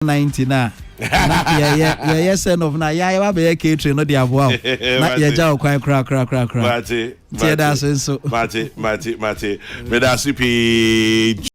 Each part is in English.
90 na yeah son of na ya be catering no dia boa na ya jaw kwan kra mate da so mate me da sipi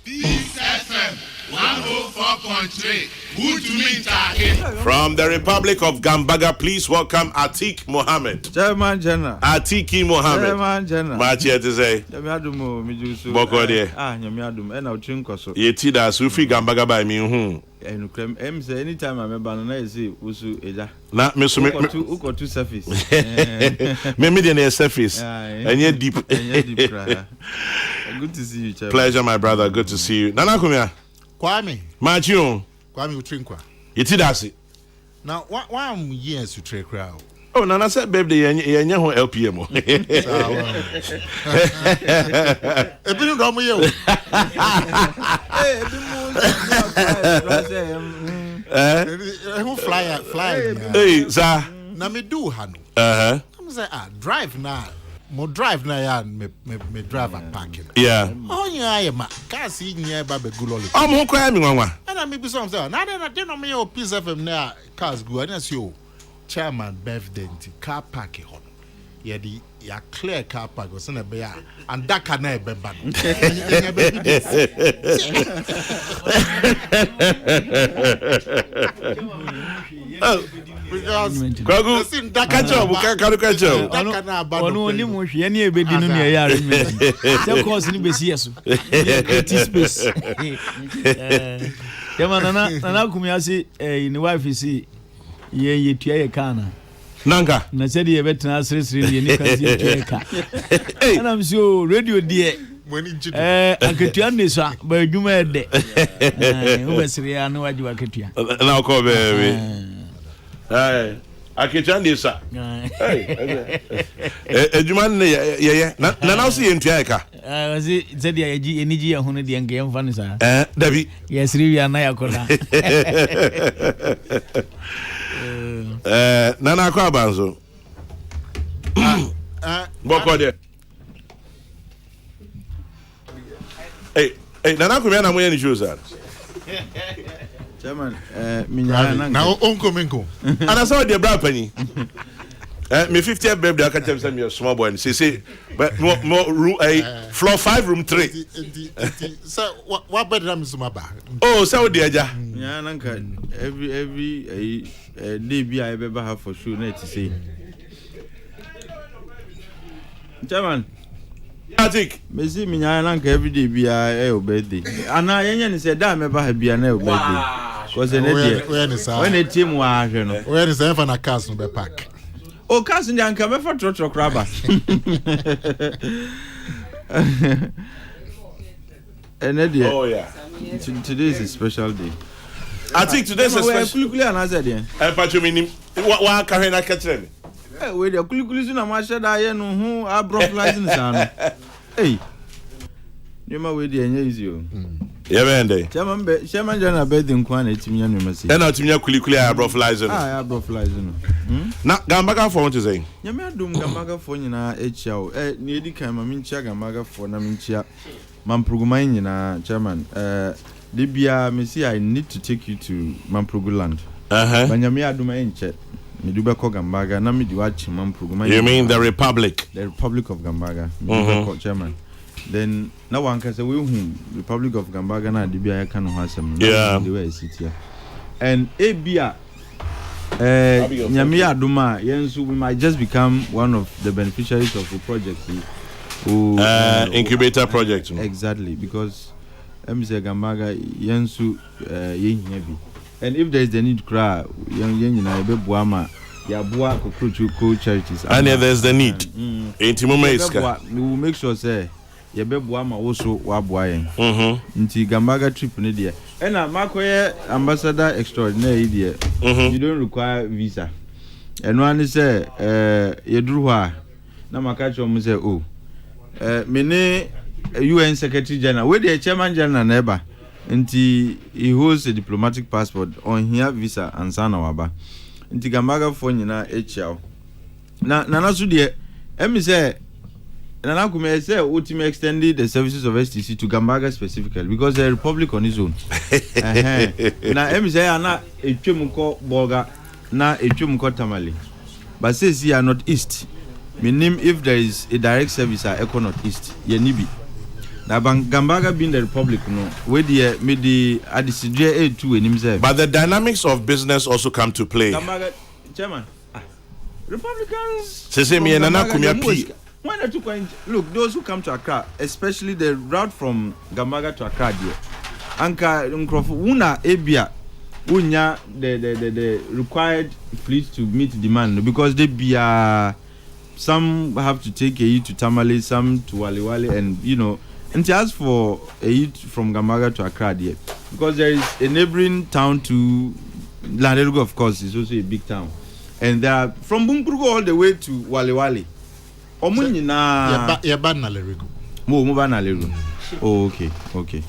Peace FM 104.3. From the Republic of Gambaga, please welcome Atik Mohammed. German General. Atiki Mohammed. German General. Much here to say. Nyamiadumo mijusu. Boko de. Nyamiadum. Ena uchinko so. Yeti da sufi Gambaga by me Enukrem. Say anytime I remember na isi usu eja. Na me so me. Uko tu surface. Me the surface. And you deep. Good to see you, Chairman. Pleasure, my brother. Good to see you. Nana Kumia. Kwame. Machu. Kwame utrinkwa. Yeti da si. Now, why am years to trade crowd? Oh, Nana said, baby, yenye ho LPM. Ebinu domo yo. Who fly? Hey, sir. Na me do hanu. I'm say drive na. Mo drive na ya me drive at parking. Yeah. Oh yeah, ma. Cars in ba be guloli. Mo kwa mi nwanwa. And me be some say, na dey no me your Peace FM na cars go. And say you chairman birthday car park hon. Yeah, ya clear car park go say na be ya and that can na be ban. Because that catch up, catch up. That can na ban. Onu oni mo hwe ne ebedi no ne ya arrangement. Say course ni be see so. Space. Yama nana kumyasi ni wife si ye tua ye kana. Nanga. Na said ye betena asresre ye ni kan si tua ka. And I'm so radio die. Aketua ne so ba adwuma ede. Wo besire ya na waji aketua. Na ko baby. Aketua ne so. Adwuma ne ye na so ye ntua ka. Wazi said ye ji eniji ya hono de nge yemfa ne sa. Dabi. Yes ri ya na yakoda. Nana kwa banzo. Boko de. Hey, Nana kumia na mwenye ni shoes. Chairman, now Uncle Minko. And I saw the brother penny. Me 50th birthday, I can tell you, small boy. Say, but more room, floor 5, room 3. So, what better than Sumaba? Oh, so dear, yeah, every day I ever have for sure, net to say. Chairman, I think, Missy Minyananka every day be a birthday. And I said, damn, ever have be an birthday. Because when a team was, you know, where is ever a castle be pack? Oh, cousin, young come for Trotro Crabber. And oh, yeah. Today is a special day. I think today's a special day. And I said, yeah. But you mean, what can I catch them? With the conclusion of my shed, I know who are broke license. Hey, you might wait the you. Yeah, man. Chairman General Bedin Kwan, it's me, and you must say. And not to me, quickly, I brought license. I have broke license. Now, Gambaga for what to say. Yamadum Gamaga for you now, HL, near the Kamamincha Gamaga for Namincha, Mamprugumina, Chairman. Libya, Messi, I need to take you to Mampruguland. Banyamia do my inch. Miduba Gambaga, Nami Diwachi Mampruguman. You mean the Republic? The Republic of Gambaga, Chairman. Then now one can say, Republic of Gambaga, na Dibia can have some. Yeah, the way I sit here. And Abia. Nyamia Duma, Yensu, we might just become one of the beneficiaries of the project. Incubator project. Exactly, because Mr. Gambaga, Yensu, Yehebi. And if there is the need, cry, young Buama, Yabua, Kokrokoo charities. And there's the need. We will make sure, say, Yabebuama also Wabuayan. Into Gambaga trip in India. And a Makoye ambassador extraordinary there. You don't require visa. And one is say, Yedruwa. Namakacho Muse, oh, Mene UN Secretary General, where the Chairman General neighbor, and he holds a diplomatic passport on here visa and Sanawaba. Into Gambaga phone in HL. Nana Sudie, say. And I could say ultimately extended the services of STC to Gambaga specifically because the Republic on its own. Now, say na a Chumuko Boga, na a Chumuko Tamale. But says here not east. Meaning if there is a direct service at Eco North East, Yenibi. Now Gambaga being the Republic, no, where the made at the CJ2 and himself. But the dynamics of business also come to play. Gambaga, Chairman, Republicans. Say me and Anakumia. Why not look, those who come to Accra, especially the route from Gambaga to Accra, Anka Una Ebia, Unya the required fleet to meet demand because they be some have to take a to Tamale, some to Waliwali, and you know, and just for a from Gambaga to Accra, because there is a neighboring town to Landerugo, of course, is also a big town, and there are from Bunkrugo all the way to Waliwali. Oh, okay.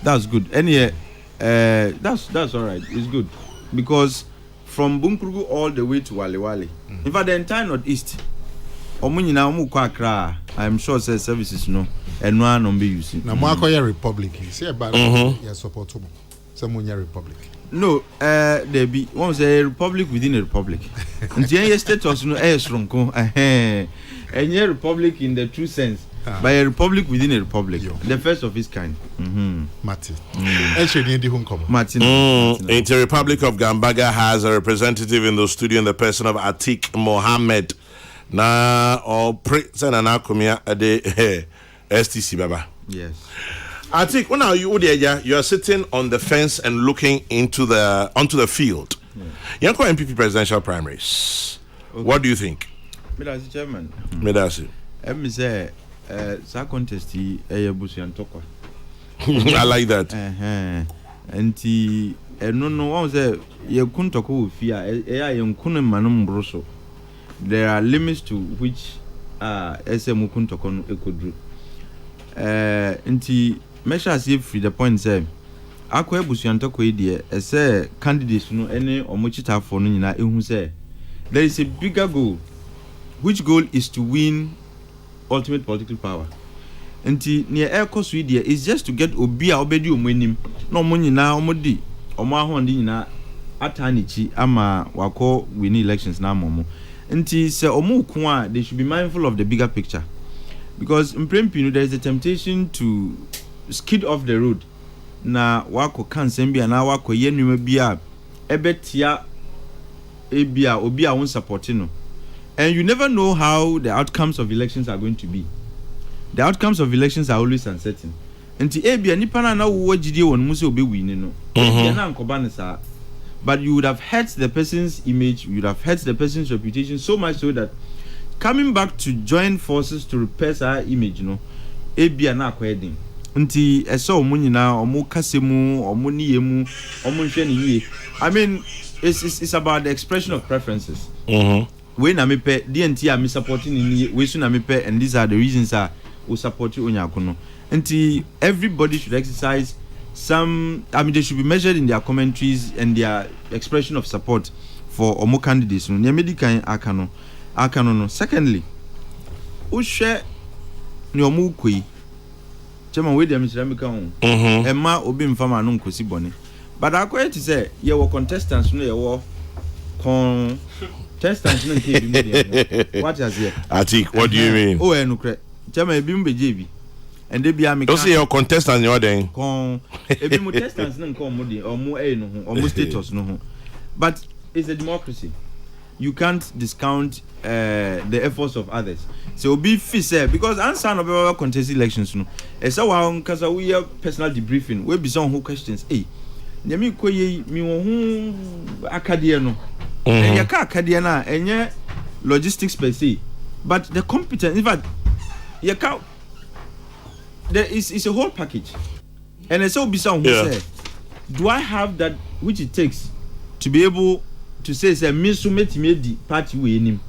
That's good. Anyway, that's all right. It's good because from Bunkrugu all the way to Waliwali, in fact, the entire northeast, I'm sure says services no, and one on be using. Now, Marco Republic. See about your support to someone Republic. No, there be one say a republic within a republic. And the status no air strong. And a republic in the true sense, by a republic within a republic, the first of its kind. Martin. The Republic of Gambaga has a representative in the studio in the person of Atik Mohammed. Na or Prince and Anakumia de STC Baba. Yes. Atik, when are you are sitting on the fence and looking onto the field. You're calling MPP presidential primaries. Okay. What do you think? Medasi Chairman. Medasi. Me say, sa contest I like that. And no one say you couldn't talk with fear. There are limits to which SM couldn't talk on Ekodru. And measure as if the point say, Akwe Busiantoko idea, say candidates no any or much it have for no who say there is a bigger goal. Which goal is to win ultimate political power. And near air cost idea is just to get Obia Obedi Umwenim, no money now Modi. omo ahondi nyina atanichi ama wako win elections na momo nti se omo ku a they should be mindful of the bigger picture because in prempinu there is a temptation to skid off the road na wako kansen bia na wako yenwuma bia ebetia ebia obi a won support no and you never know how the outcomes of elections are going to be. The outcomes of elections are always uncertain. Nti ebia nipa na wo gidie won mu se obi win no. Na nkoba ne sa. But you would have hurt the person's image, you would have hurt the person's reputation so much so that coming back to join forces to repair our image, you know, ebia na akwedin. Nti eso omo nyina omo kasemu omo niyemu omo hwe ne yie. I mean it's about the expression of preferences. We na me pe DNT am supporting ni we su na me pe and these are the reasons we support Onyakono. Nti everybody should exercise some, I mean they should be measured in their commentaries and their expression of support for omo candidates no medical akano no. Secondly, who share ni omo koi chema we dem Islamic on emma obi mfama no nkosi bone but akoye to say ye wo contestants no ye wo contestants no nke bi media what is here Atik, what do you mean? Oh enukre chema ebi mbeje bi and they be am you say your contestants you then kon ebi mo contestants no nko mo de omo no ho omo status no ho but it's a democracy. You can't discount the efforts of others. So be fair because answer no be contest elections no. Esa wa nkasa we personal debriefing we be some who questions. Nyame koye mi wo hu akadie no. And yaka akadie na enye logistics per se. But the competence in fact yaka there is a whole package. And esa will be some who say do I have that which it takes to be able to say me so metime di party we nim.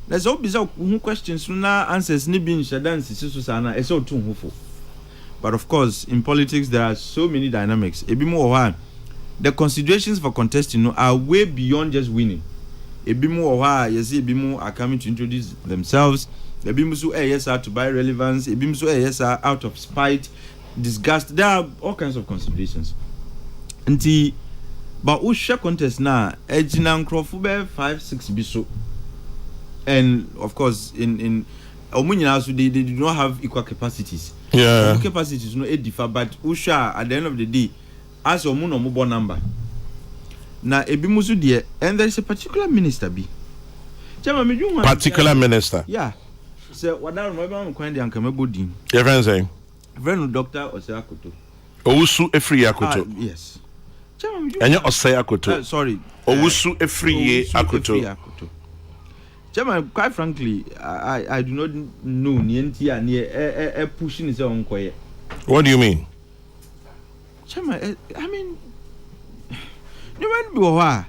There's all bizarre questions na answers ni bin shadan sisi so na eso tun hofo. But of course in politics there are so many dynamics. Ebi mo wa the considerations for contesting are way beyond just winning. Ebi mo wa yes ebi mo are coming to introduce themselves. Ebi mo so yes are to buy relevance. Ebi mo so yes are out of spite, disgust. There are all kinds of considerations. Nti but who share contest na ejina nkrofo be 5-6 biso. And of course in omunyina so they do not have equal capacities. Yeah. Capacities no differ but who share at the end of the day as omu no mo number. Na ebi musu de and there is a particular minister bi. Chama me dwun particular minister. Yeah. So wada no be kwan de anka mabodin. Your friend saying? Friend Dr. Oseakoto. Owusu efri akoto. Yes. Enye Osei Akoto. Sorry. Owusu efriye akoto. Chairman, quite frankly, I do not know nienti a pushing his own quiet. What do you mean? Chairman, I mean, no man be why.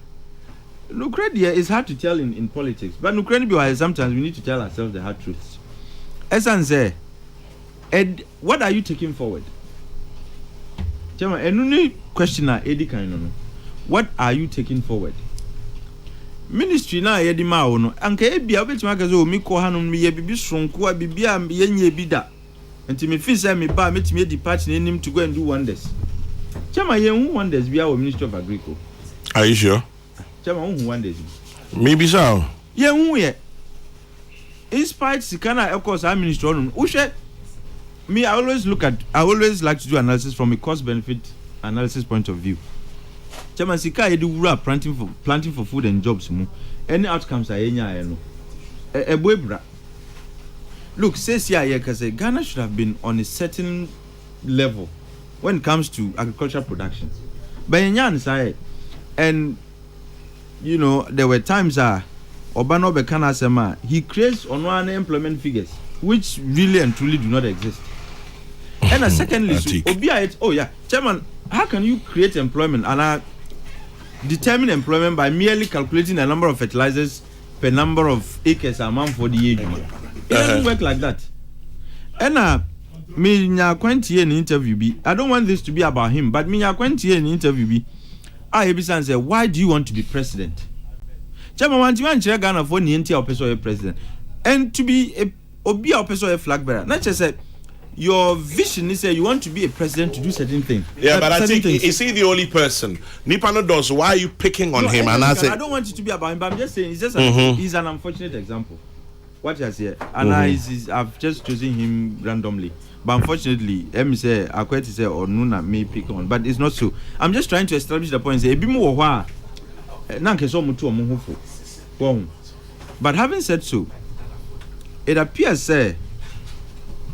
Nucradia is hard to tell in politics, but Nucradia sometimes we need to tell ourselves the hard truths. Esan say, Ed, what are you taking forward? Chairman, and questioner Eddie Kainono. What are you taking forward? Ministry na yedi ma wo no anka ebia obetima ka zo mi ko hanom mi ye bibi sonko a bibia ye nye bi da enti me fi say me ba metimi edi party na nim to go and do wonders. Chama ye hu wonders bia wo Ministry of Agriculture. Are you sure? Chama hu wonders. Maybe so. Ye hu ye. In spite sikana of course our ministry on uhwe me I always like to do analysis from a cost benefit analysis point of view. Chairman Sika you do planting for food and jobs mu. Any outcomes are enya no. Ebwebra. Look, says here can say Ghana should have been on a certain level when it comes to agricultural production. But enya say and you know there were times Obano Bekana Sema he creates unemployment figures which really and truly do not exist. And secondly, Chairman, how can you create employment and determine employment by merely calculating the number of fertilizers per number of acres a month for the year? It doesn't work like that. And me nya kwenti in interview bi. I don't want this to be about him, but me nya kwenti in interview bi. Ebisan say, why do you want to be president? Chairman, want you and Ghana for ni enti a person president, and to be a obi a person flag bearer. Not just say your vision is you want to be a president to do certain things. Yeah, but I think is he the only person? Nipano does. Why are you picking on him? And I don't want it to be about him, but I'm just saying it's just he's an unfortunate example. What I say, and I've just chosen him randomly. But unfortunately, let say I quite say or Nuna may pick on, but it's not so. I'm just trying to establish the point. Say, but having said so, it appears say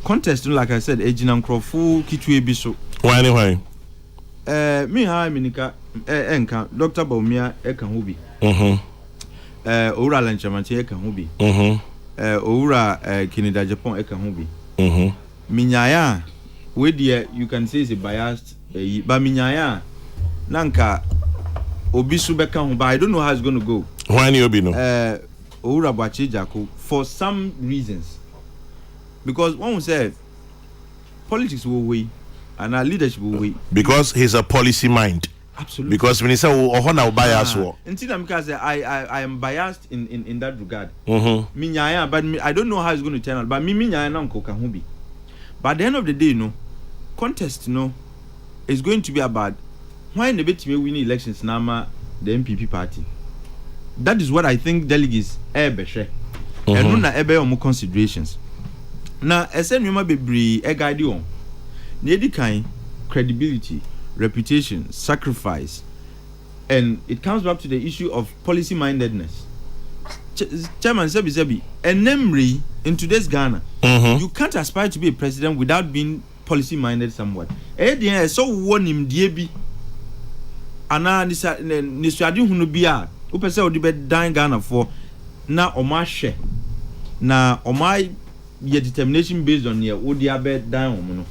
contest, like I said, Ejinam Krofu Kitwe Biso. Why anyway? Me Minika Enka, Dr. Baumia Ekahubi. Ora Lanchamanti Ekahubi. Ora Kinida Japan Ekahubi. Minyaya, where you can say is a biased, but Minyaya Nanka Obisu Bekahu, but I don't know how it's going to go. Why Obino? Ora Bachi Jaku, for some reasons. Because one will say politics will win and our leadership will win. Because he's a policy mind. Absolutely. Because when he said bias until I am biased in that regard. But I don't know how it's going to turn out. But at the end of the day, contest is going to be about why the bit win elections nama the MPP party. That is what I think delegates and no considerations. Now, as a number be a guide on the kind credibility, reputation, sacrifice, and it comes back to the issue of policy mindedness. Chairman Sebi, and namely in today's Ghana, you can't aspire to be a president without being policy minded somewhat. So one him DB Ana Niswadi Hunubia, who per se would be dying Ghana for na Omashe na Omai. Your determination based on your Odiabe down.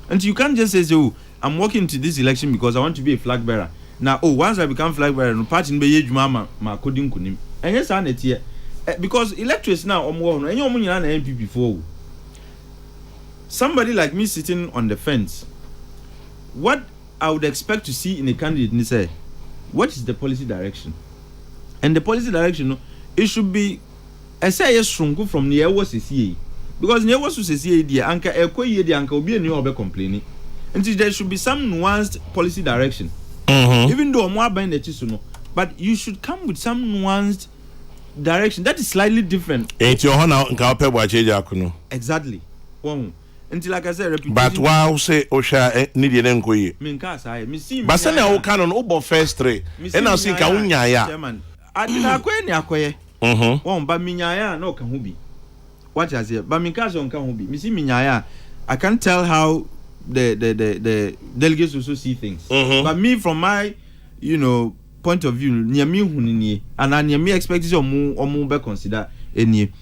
And you can't just say, oh, I'm walking to this election because I want to be a flag bearer. Now, once I become flag bearer, no party in Bayej Mama, ma couldn't kunim. And yes, I net here. Because electors now, and your money an MP before. Somebody like me sitting on the fence, what I would expect to see in a candidate and say, what is the policy direction? And the policy direction, it should be, I say, yes, shrunk from the air was a CA. Because near was to say the anchor the anchor will be a new over complaining. And there should be some nuanced policy direction. Even though more buying the chisuno, but you should come with some nuanced direction that is slightly different. Ain't your honor exactly. Until like I said, reputation. But wow say Osha need an enquiry. But send our canon over first three. And I'll think Chairman. I did not quay but Minyaya no can be. What I say, but Mikazo can be. Missy Minyaya, I can't tell how the delegates also see things. But me, from my point of view, near me and near me expectation or more consider any.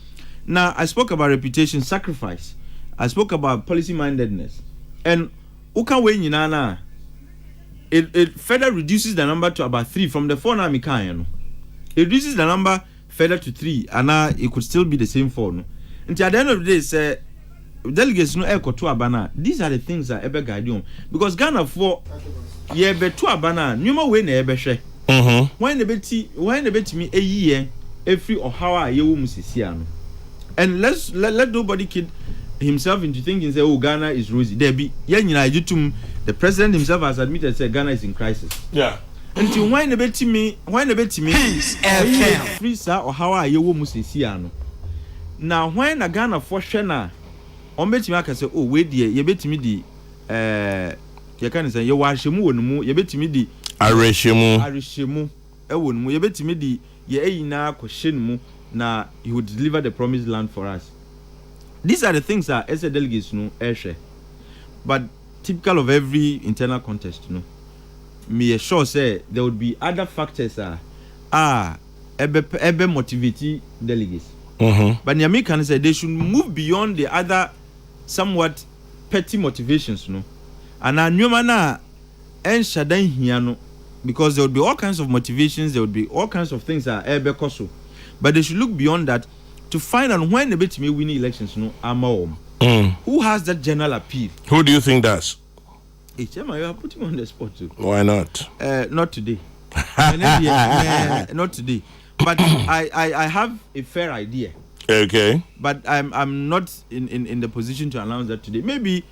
Now I spoke about reputation, sacrifice. I spoke about policy mindedness, and Ukawe Nana. It further reduces the number to about 3 from the 4 now. It reduces the number further to 3, and now it could still be the same 4. No? Until at the end of the day, say delegates no echo to Abana. These are the things that ever guide you. Because Ghana for ye be to Abana, Numa way na ebe share. When the bet me a year, every or how I you musician. And let nobody kid himself into thinking say, oh, Ghana is rosy. There be the president himself has admitted say Ghana is in crisis. Yeah. Until when the bet me free sir or how I you musician. Now when a Ghana for Shena, on bet me I can say, oh wait dear, you bet me the you can say you wash mu, you bet me the Arishemu, you bet me the ye na question mu na he would deliver the promised land for us. These are the things that as a delegates share. But typical of every internal contest, me sure say there would be other factors ebe motivate delegates. But Nyami can say they should move beyond the other somewhat petty motivations, and I knew mana and shadan here, because there would be all kinds of motivations, there would be all kinds of things that ebe koso. But they should look beyond that to find out when the bet me win elections, who has that general appeal? Who do you think does? Hey, Chairman, you are putting me on the spot too. Why not? Not today. Not today. But I have a fair idea. Okay. But I'm not in the position to announce that today. Maybe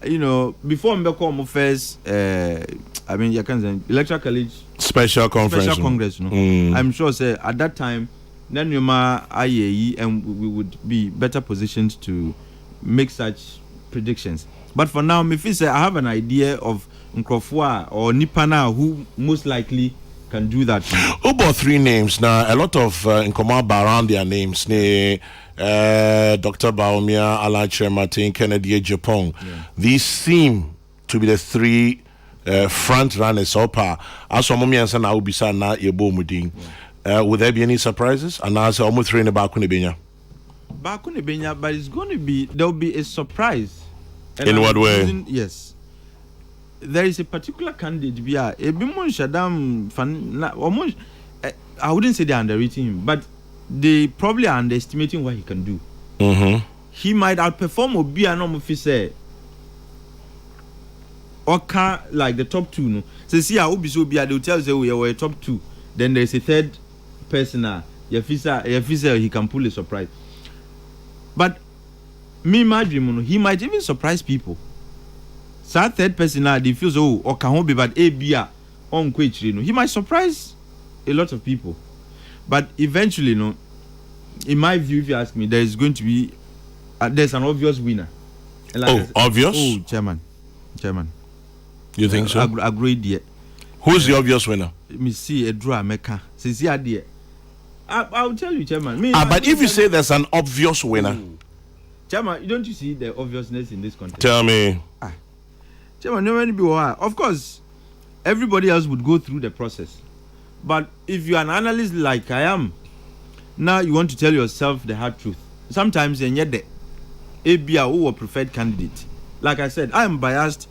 you know, before Mbeko first, I mean, you can say Electoral College Special Congress. You know, I'm sure, say at that time, then you IAE, and we would be better positioned to make such predictions. But for now, me feel say I have an idea of Nkrofua or Nipana who most likely can do that. About 3 names now. A lot of Nkoma around their names. Dr. Baumia, Alain Martin, Kennedy Japan. These seem to be the 3 front runners so far. As for Mumia and Sana Ubisa na Yebo Mudin. Would there be any surprises? And now, so almost 3 in the Bakunibenya. Bakunibenya, but it's going to be, there'll be a surprise. And in what way? Yes. There is a particular candidate, I wouldn't say they're underrating him, but they probably are underestimating what he can do. He might outperform Obia no officer. Or can like the top 2. No, so see how Obia they'll tell you we are a top 2. Then there's a third person. He can pull a surprise. But me imagine he might even surprise people. So third person they feel or can be but on he might surprise a lot of people. But eventually, in my view, if you ask me, there is going to be there's an obvious winner. Like obvious? Oh, chairman. You think so? Agreed yet. Who's the obvious winner? Me see a draw Mecca. See idea. I'll tell you, chairman. But if you say there's an obvious winner. Chairman, don't you see the obviousness in this context? Tell me. Chairman, of course, everybody else would go through the process. But if you're an analyst like I am, now you want to tell yourself the hard truth. Sometimes, and yet the ABA who were preferred candidate. Like I said, I am biased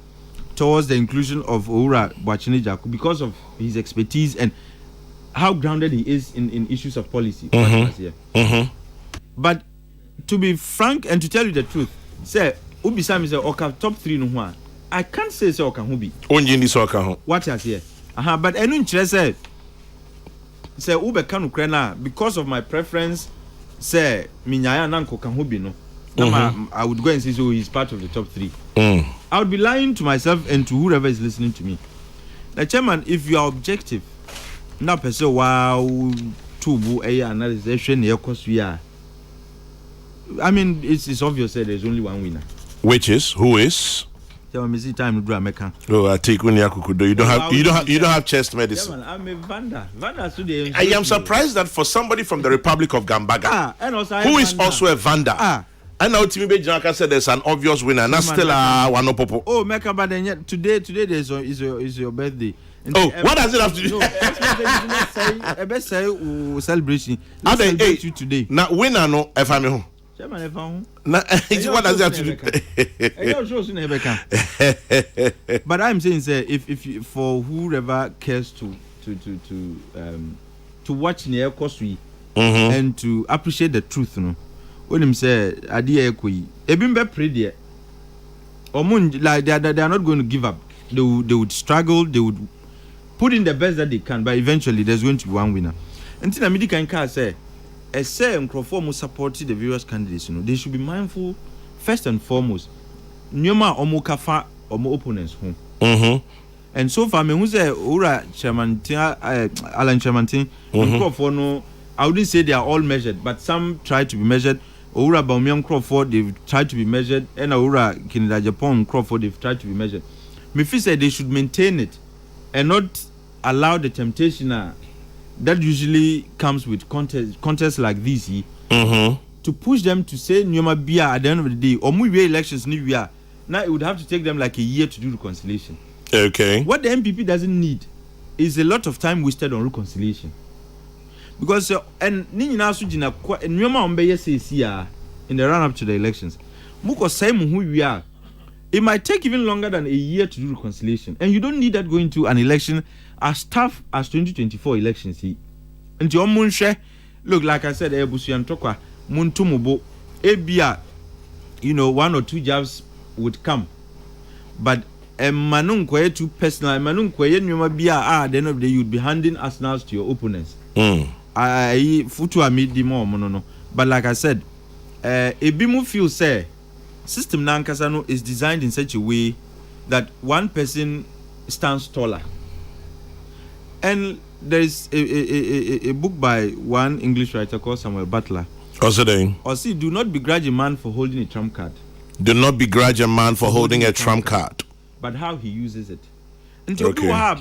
towards the inclusion of Owura Boachene Jaku because of his expertise and how grounded he is in issues of policy. But to be frank and to tell you the truth, say Ubisam is a top 3 no one. I can't say so can who be. Only this Oka. What has here? But any interest say Ube can Ukraine because of my preference. Say Minyaya Nanko can who be no. I would go and say so he's part of the top 3. I would be lying to myself and to whoever is listening to me. Now, Chairman, if you are objective, now person wow to analysis course we are. I mean, it's obvious that there's only one winner. Which is who is? Time to draw Mecca. Oh, I take when you don't have chest medicine. Yeah, I'm a Vanda. I am surprised that for somebody from the Republic of Gambaga, who is also a Vanda. I know Timmy Janka said there's an obvious winner. Not still one popo. Oh, Mecca, but then yet today is your birthday. What does it have to do? A best say celebration. Let's celebrate you today. Now winner no if I'm home. What does it have to do? But I'm saying, sir, if you, for whoever cares to watch near Kosui and to appreciate the truth, when him say idea ekoi, ebimbe pray there. Like they are not going to give up. They would struggle. They would put in the best that they can, but eventually there's going to be one winner. And then Amidi can say. As say Nkrofo supported the various candidates, they should be mindful first and foremost. Nyoma omo kafa omo opponents home. And so far, me who say Owura Alan Chairman, Nkrofo no, I wouldn't say they are all measured, but some try to be measured. Owura Baumia Nkrofo, they've tried to be measured, and Owura Kinida Japan Nkrofo, they've tried to be measured. Me feel say they should maintain it and not allow the temptation that usually comes with contests like this to push them to say Nyoma Bia at the end of the day, or we elections new year. Now it would have to take them like a year to do reconciliation. Okay. What the MPP doesn't need is a lot of time wasted on reconciliation. Because and Nina Sujina Nyoma Ombeye says in the run up to the elections. Muko same who we are. It might take even longer than a year to do reconciliation. And you don't need that going to an election as tough as 2024 elections. And your Munshe, look, like I said, Ebusian Tokwa, Muntumubo, Ebia, 1 or 2 jabs would come. But Manun Kwe too personal, Manun Kwe, Nyoma Bia, at the end of the day, you'd be handing arsenals to your opponents. I Futu amid the more monono. But like I said, Ebimu feel say, system nankasano is designed in such a way that one person stands taller. And there is a book by one English writer called Samuel Butler. Or see, do not begrudge a man for holding a trump card. Do not begrudge a man for holding a trump card. But how he uses it. And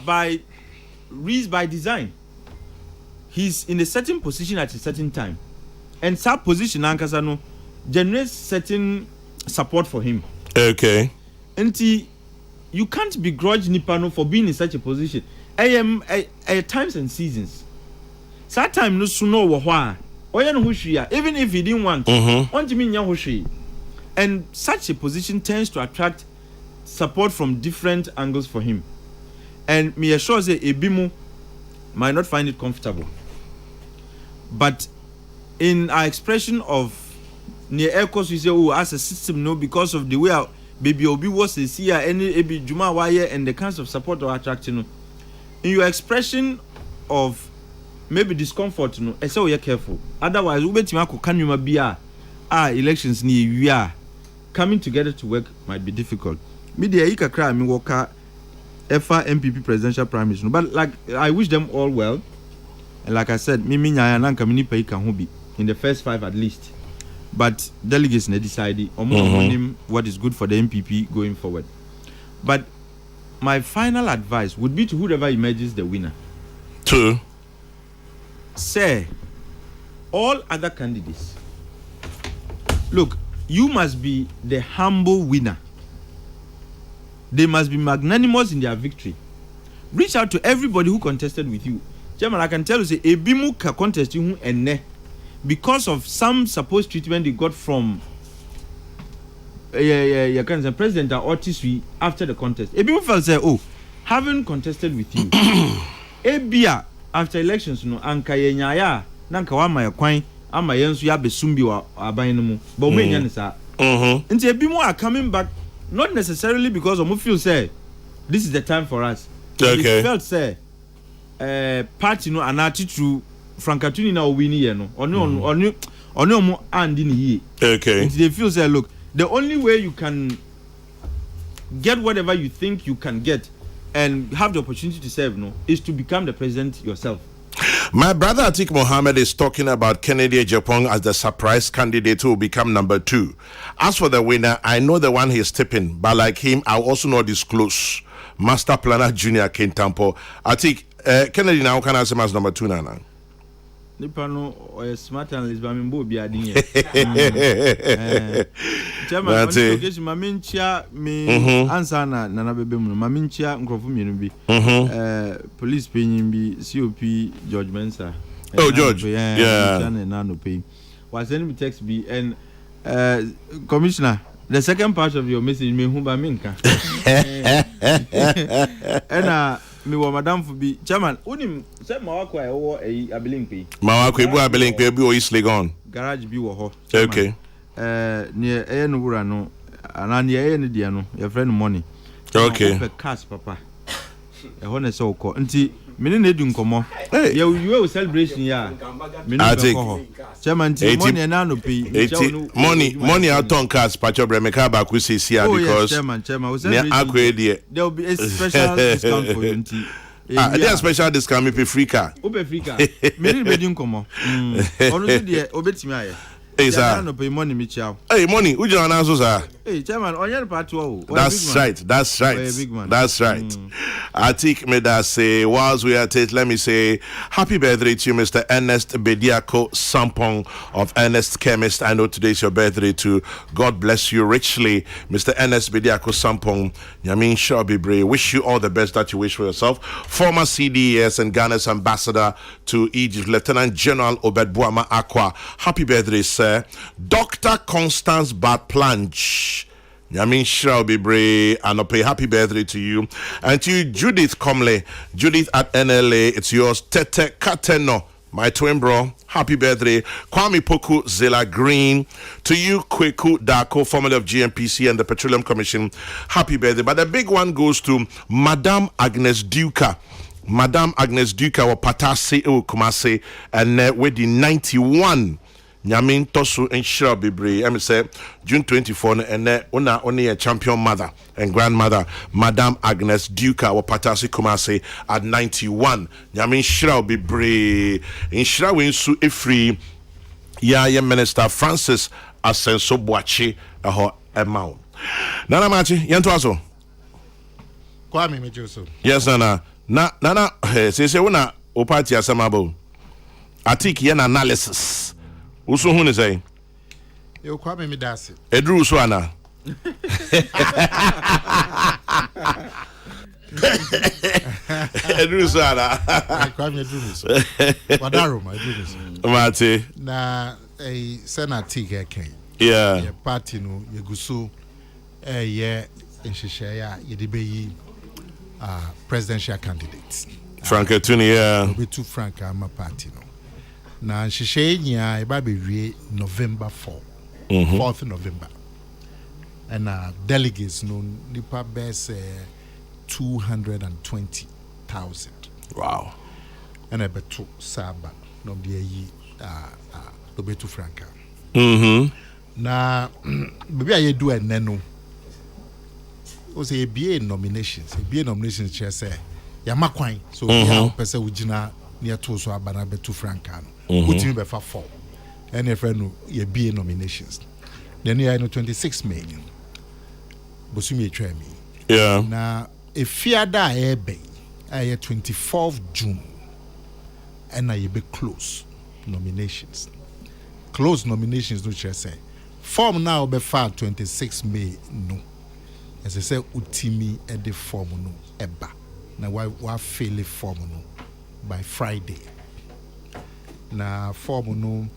by design. He's in a certain position at a certain time. And that position, Ankasano, generates certain support for him. Okay. And you can't begrudge Nipano for being in such a position. Times and seasons. That time no suno wahwa. Even if he didn't want, and such a position tends to attract support from different angles for him. And me assure say Ebimu might not find it comfortable. But in our expression of near aircos, we say, oh, as a system, no, because of the way our baby Obi was a seer, any Ebi Juma wire and the kinds of support or attraction. In your expression of maybe discomfort, no, I say we are careful. Otherwise, we can you be elections near we are coming together to work might be difficult. Media ika cry me woka FR MPP presidential primaries. But like I wish them all well. And like I said, Mimi Nyayananka Minipa Ikahubi in the first 5 at least. But delegates ne decided what is good for the MPP going forward. But my final advice would be to whoever emerges the winner. True. Say, all other candidates, look, you must be the humble winner. They must be magnanimous in their victory. Reach out to everybody who contested with you. Chairman, I can tell you, say, Ebimu ka contest you and because of some supposed treatment they got from President Otiswi after the contest. Ebimu felt say, oh, having contested with you, Ebia after elections, no, anka yenyaya, nanka wa ma yakwan, ama yensu ya besumbi wa aban no mu. But we nya nisa. Nti Ebimu are coming back, not necessarily because of feel say this is the time for us. Okay. They felt say party no anati to Frankatuni na win here no. Oni omo andi ni ye. Okay. Nti they feel say look, the only way you can get whatever you think you can get and have the opportunity to serve no is to become the president yourself. My brother Atik Mohammed is talking about Kennedy Ejapong as the surprise candidate who will become number 2. As for the winner, I know the one he's tipping, but like him, I'll also not disclose. Master Planner Junior Kentampo. Atik, Kennedy now can answer as number 2 nana. Nipano or smart analyst, but I'm be adding it. Chairman, Mamincha me answer na bebe mu. Mamincha nkrofu mienu bi. Police paying bi COP George Mensa. Oh George, yeah. Nano pay. Was sending me text be and Commissioner. The second part of your message me humba minka. And me wa madam for be chairman unim say mawako e wo abilingpe mawako ebu abilingpe bi o East Legon garage bi wo ho okay near e no wura no ana near e ne dia no your friend money okay cars papa e ho na say ukọ nti me ne edu nkomo you celebration ya me no be ho chairman ti money na no pay money out on cars pacho bremeka ba ku sisia because chairman there will be a special discount for you nti there special discount me pay free car me ne be edu nkomo onu de obetimi aye hey sir no pay money me chow hey money who you answer sir hey chairman onye part o that's right I think me that say whilst we are at it, let me say happy birthday to you, Mr. Ernest Bediako Sampong of Ernest Chemist. I know today's your birthday too. God bless you richly, Mr. Ernest Bediako Sampong. Yamin Shabibre, wish you all the best that you wish for yourself. Former CDS and Ghana's ambassador to Egypt, Lieutenant General Obed Boama Aqua. Happy birthday, sir. Dr. Constance Batplanch. Yamin shall be brave and pay happy birthday to you. And to you, Judith Comley. Judith at NLA, it's yours. Tete Kateno, my twin bro. Happy birthday. Kwame Poku Zela Green. To you, Kweku Dako, formerly of GMPC and the Petroleum Commission. Happy birthday. But the big one goes to Madame Agnes Duca. Madame Agnes Duca or Patase Kumase and with the 91. Nyamin Tosu and Shira Bibri. I'm say June 24 and only a champion mother and grandmother, Madame Agnes Duca or Patasi Kumase at 91. Nyamin Shira Bibri in Shira Winsu Ifri. Yeah, Minister Francis Asenso Boachi a amount. Nana Machi, Yantuaso. Kwame Mejoso. Yes, Nana. Nana, say, Una, Opati Asamabo. I take an analysis. Uso Hune say, You Kwame Midasi. Edru Swana. Edru Swana. Kwame Drumis. Wadarum, I do this. Mate. Na a senator came. Yeah. Party no, you go so in Shishaya, Yedibe presidential candidates. Frank Tuni, yeah. Be too frank, I'm a party no. Na Shishaya, a baby November 4, 4th November. And delegates no nipa best 220,000. Wow. And I bet two Saba no be no be too frank. Na maybe I do a nano. O say BA nominations. BA nominations chair say Yamakwan. So ya person ujina near to so abana be too frank. Utimi be fa 4. And if no ye BA nominations. Then you know 26 May. Bosumi etwa mi. Yeah. Na efiada ebe aye 24th June. And na ye be close nominations. Close nominations no chair say. Form now be filed 26 May no. As I say utimi e de form no eba. Na wa fail form no by Friday. Na form no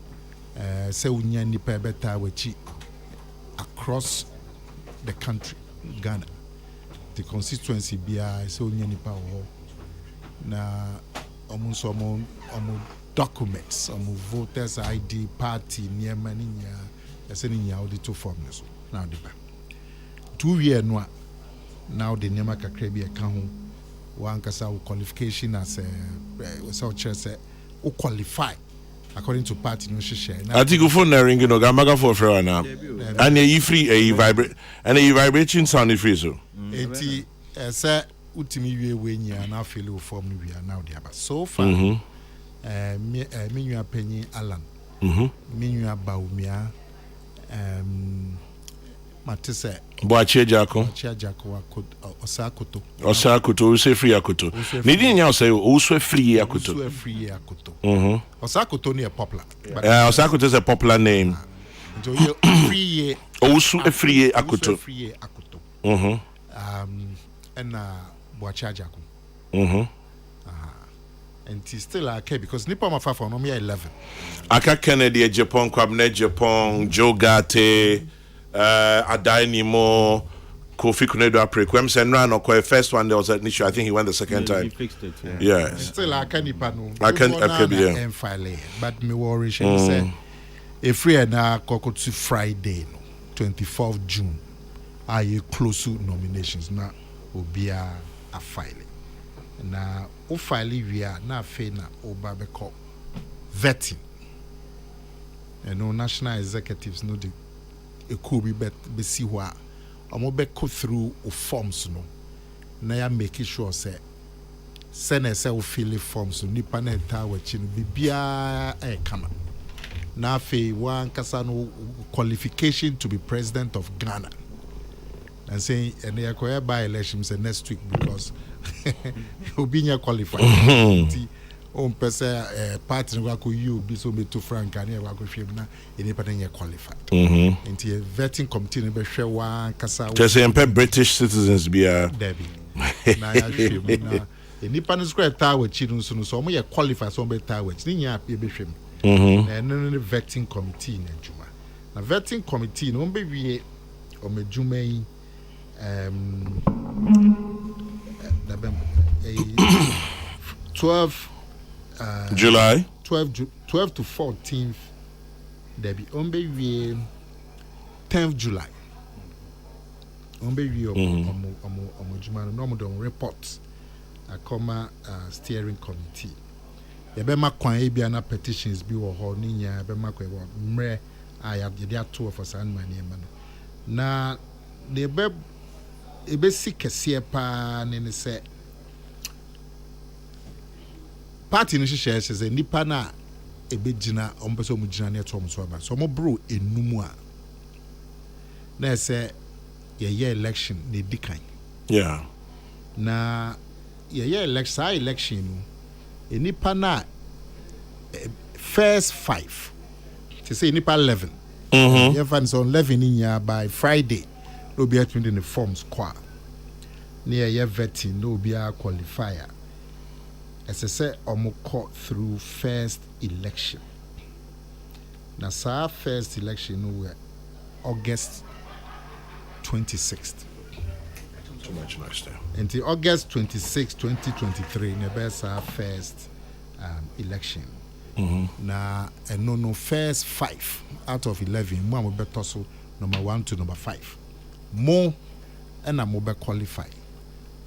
say unya nipa beta wachi across the country, Ghana. The constituency bia say unya nipa wo. Na omo documents, voters ID party near maninya. Sending you the two forms now the back 2 year no now the name kakra bi account one kasa qualification as a researcher say o qualify according to party no share I think you phone ring no gamaga for free now and you free a vibrate and a vibration sound free so eti say utimi wie we nya na feel form no we now the aba so far me nwa panyin Alan me nwa Baumia Matisse Boache Jako Osakoto we say free akoto nidi nya say o so free akoto Osakoto near popular Osakoto is a popular name so you free o so free akoto and Boache Jako and it's still okay because Nipa Mafa for no 11 Aka Kennedy Japan Kwabne Japan Joe Gate Adai Nimo Kofi Kunedo Aprequem Senran or first one there was an issue I think he went the second time he fixed it yeah still okay Nipa no I can be and file but me worry she say if free na Kokrokoo Friday no 24th June are you close to nominations na obia a file na o file wia na fe na oba beko vetting and no national executives no the e could be see wha omo beko through o forms no na ya make sure say send say o fill forms no nipa na enta wa chi no bibia e kama na fe wan kasa no qualification to be president of Ghana and saying and they are by elections next week because Obinya qualified. On person party no go you be so be too frank and e go hwem na independent qualified. Into a vetting committee no be hwe wan kasa. Just say British citizens be Debbie. Na ya hwem na independent square tower chi no so mo ye qualified so be tower chi nya be hwem. Na no vetting committee na juma. Na vetting committee no be wie o medjuma yi 12 July 12 to 14th there be on be 10th July on be reports a comma steering committee yɛbɛma kwan ebia na petitions bi wɔ hɔ ne nya yɛbɛma kwan wɔ mmerɛ a yɛde ato for saa nneɛma no na ebesi kɛseɛ paa ne sɛ party no hyehyɛ sɛ nipa na ebegyina ɔmpɛ sɛ ɔmo gyina ne ɛto ɔmo so aba so ɔmo bro enum a na ɛsɛ yɛyɛ election na edi kan na yɛyɛ election no nipa na first 5 to say nipa 11 yɛfa no sɛ 11 nya by Friday na obi atwende ne forms kwa na yɛyɛ vetting na obi a qualifier ɛsɛ sɛ ɔmo kɔ through first election na saa first election no were August 26th. Too much nice there. Until August 26, 2023, Nebesa first election. Na no first 5 out of 11. Mo am better so number 1 to number 5. Mo and am be qualify.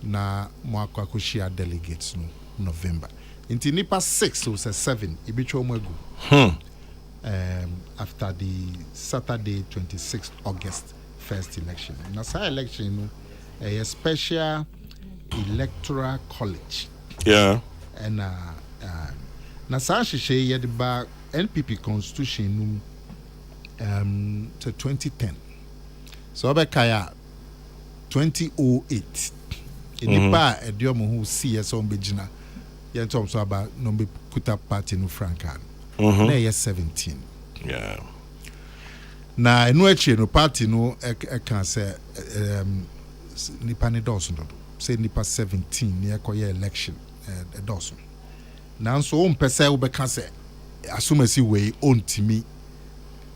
Na mo akwa share delegates no November. Until nipa 6 or 7, ibicho mo egu. After the Saturday 26th August first election. Na sa election no a special electoral college. Yeah. And na sa hyehyɛ yɛde ba NPP constitution to 2010. So obekaya 2008. Enipa ediomo hu CS on begina. Yentom so aba no be kuta party no frankan. Na yɛ 17. Yeah. Na enu echi no party no kan say nipa ne dɔɔso dodo say nipa 17 ne ekoye election dɔɔso nanso o mpɛsɛ wo bɛka sɛ asomasi wei ontimi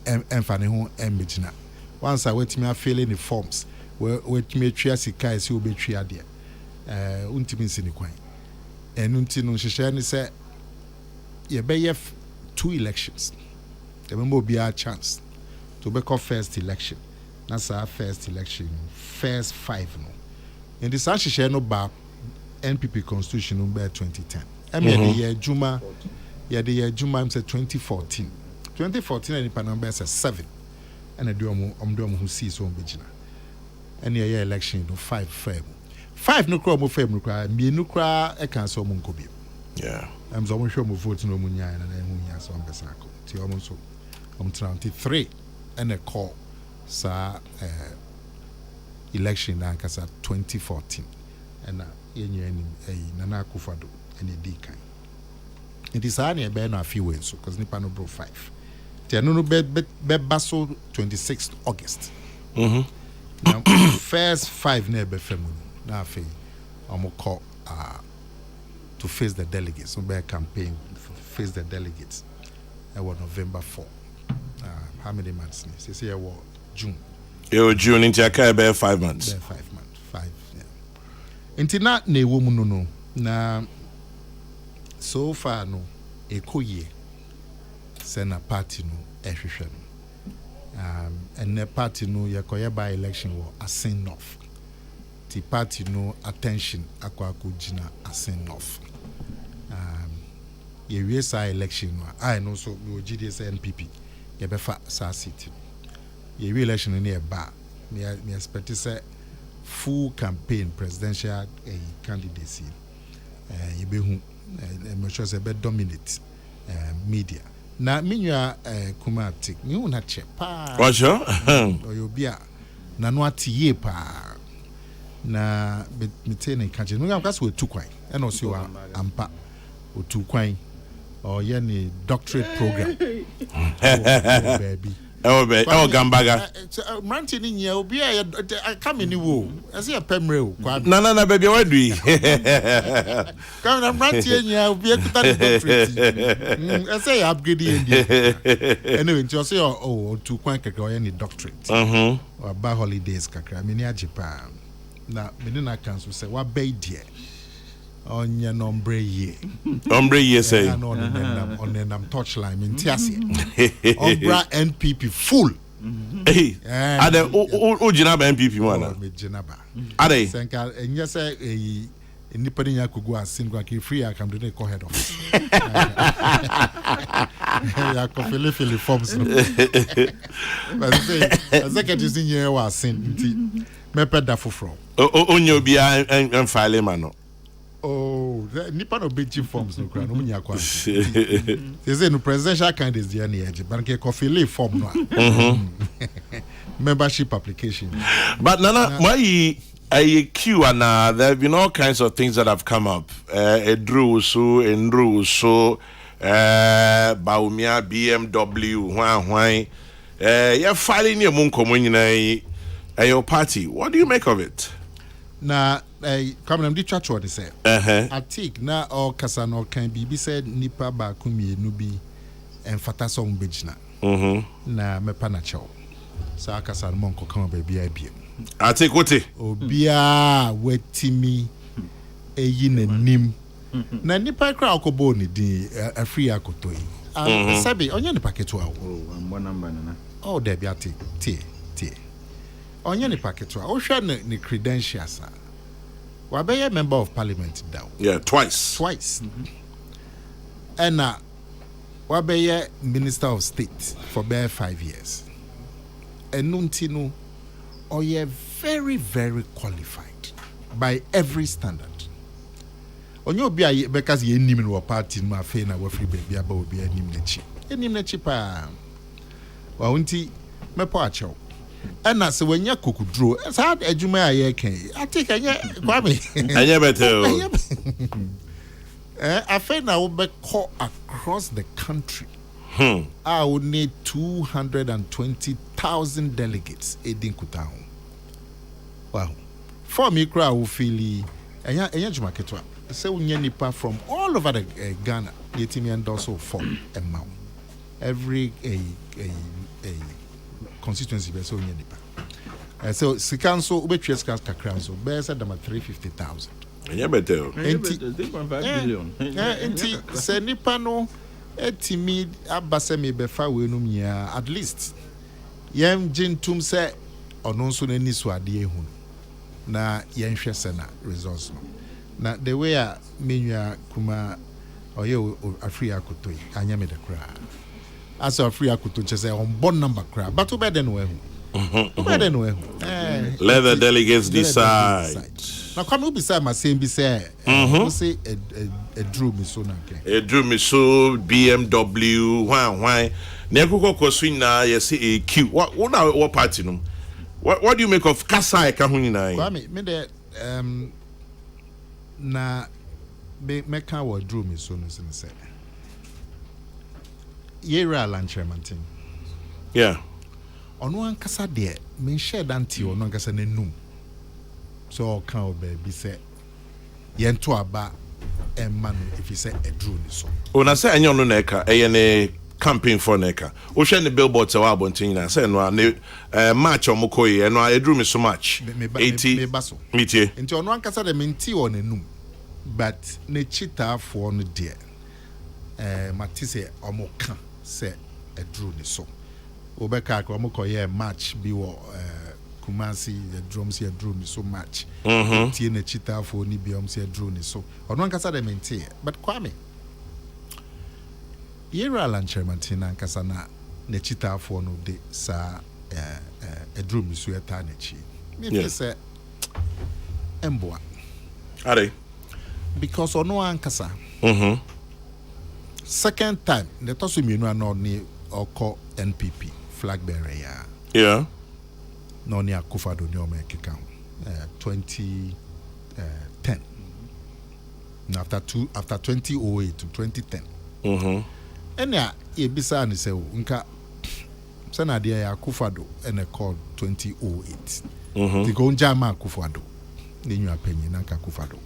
emfa ne ho embegina once wetimi afele ne forms wetimi atwa sika esi obetwa de ontimi nsi ne kwan enu nti no hyehyɛ ne sɛ yɛbɛyɛ 2 elections yɛbɛma obi a chance to become first election. That's our first election, first 5 no. In the Sanshire no ba NPP constitution number 2010. I mean the Juma, the year Juma said 2014. 2014 and the number says 7. And a duomo who sees on Begina. And the year election no 5 fame. 5 no crow fame no cry, me no cry a cancel moncobi. Yeah. I'm so sure my vote no munya and then munya so on Besaco. Ti almost so 23 and a call. Sa election na kasa 2014 and yenye ni Nana Akufo-Addo and the deacon. It is only a na a few ways so because nipa no bro 5. Ti no be baso 26th August. Now first 5 na be femu na afi omo call to face the delegates. So be campaign to face the delegates. It was November 4. How many months? Say it was June. June into about 5 months. 5 months. 5, yeah. Into not ne woman no. Na so far no ekoye sena party no ehwehwe no. And the party no yakoye by election was asin off. The party no attention akwa kujina asin off. Ye sa election no I know so we GDS NPP yebefa sa city. Ye election no ba me expect say full campaign presidential candidacy ye be hu me sure say be dominate media na menua kumatic me hu na che pa what sure oyo bia na no atie pa na me tell na ka je no am so tu kwan e no so ampa otu kwan or any doctorate program baby Gambaga. Mountain in here will be I come in the woo. I see a pemre. No, baby, what do you? Come on, Mountain, will be a doctorate. I say upgrading. Anyway, just say, oh, to quank or any doctorate. Or by holidays, Kakra, Minia Japan. Now, Medina Council say, what bay dear? On your nombre ye. Ombre ye say. On them touchline in Tiasi. Ombra NPP full. Hey, are they Jinaba NPP one? Jinaba. Are they? And yes, a Anybody who could go and sing, go free. I can do the co-head office. I can fill forms. But say, executive senior was sent. Me pay that for from. Onyo bi and file man. Oh, nipa no be chief forms no kra no munya kwa. They say no presidential candidates dey na edge, but ke fill form no. Membership application. But Nana, why a queue and there have been all kinds of things that have come up. Edru so Baumia BMW why you're filing your moon community your party. What do you make of it? Na come on, the church what they say. I think na or kasano can be said nipa ba kumi nubi and fata song bejna. Na me panacho. So akasan monko come baby IBM. I take what Obia wetimi eyi nanim. Na nipa kra akobo ni din afri akotoi. Sabi onye nipa ketwa wo. Oh, I'm one number na. Oh, there be ati tie. Onye ni paketwa o hwa ne credentials a wa be member of parliament down. Yeah, twice. And wa be minister of state for bare 5 years. Enunti no oye very very qualified by every standard. Onye obi a because ye nim no party no afa na wa free baby aba obi anim na chi pa wa unti mepo achew. And as when you cook draw, it's hard a juma I take a year better. I find I will be called across the country. I would need 220,000 delegates in Kutown. Wow. For me, crowd will feel and Yajumaketwa. So nipa from all over the Ghana, getting me and also form a mount. Every a constituency be so nipa. So Sikanso ubetwes kakra so be said them 350,000. Yeah better. 3.5 billion. Enti se nipa no etimi abase me be fa we num ya at least yem jintum se ono so nani so ade ehun na yen hwɛ se na results no. Na the way a menua kuma oye afri akotoi anya me de kra. As a free akuto say on board number crab, but better than we. Let the delegates decide. Now come beside my same be say say a drew me so na a drew me so BMW why Nekoko Koswin na you see a Q. What party no? What do you make of Kasai Kahunina? Kwame me de na me can what drew me so no say. Yera Lanchermantin. Yeah. On one casa de, men shed anti or non casa nenum. So can be said. Yen to aba and man if he said a drew so. When I say any on neka, a campaign for neka. Ocean the billboards are bontina, say no match on Mokoi, and I drew me so much. 80 basso. Meet into on one casa de minti on a num. But ne chita for no dear. Matisse Omokan. Say a drew ni so. Obeka kwamoko ye match bi wo Kumasi the drums here drew me so much. Tie na chita for ni biom say drew ni so. Ono nkasa de mente but kwame. Yera Lanchermantin nkasa na chita for no de sa a drew me so eta na chi. Me say emboa. Are because ono nkasa. Second time, the toss me no ni oko NPP flag bearer ya. Yeah. No ni Akufado ni omekeka 2010. After 2008 to 2010. And ya e bisa ni se nka sana dia ya Akufado and a call 2008. The gonja ma Akufado. Ni nyu apenyi na nka Akufado.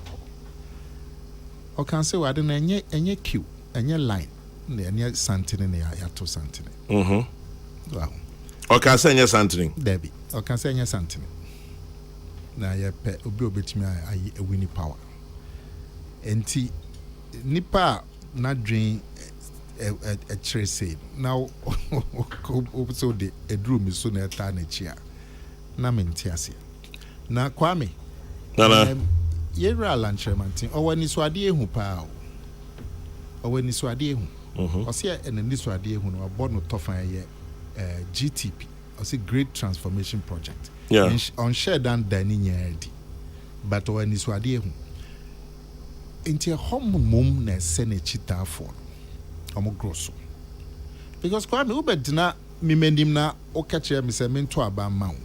O kan se wa de na enye queue. Any line, any something in ya to something. Wow. Or can say something. Debbie, or can say something. Now, ya pet obit me a winning power. And nipa not drink a trace. Now, so the a drew me soon at chair. Na mentiasia. Na Kwame. yɛwura lanchemantin ɔwɔ niswade ehu paa ɔwɔ niswade ehu ɔsɛ ɛna niswade ehu no ɔbɔ no tɔfan yɛ GTP ɔsɛ Great Transformation Project on share dan dani nyadi but ɔwɔ niswade ehu nti hom na ɛsɛ n'ekyitafo ɔmo grosso because kwa me ubedina mimendim na okache me se mento aba ma wo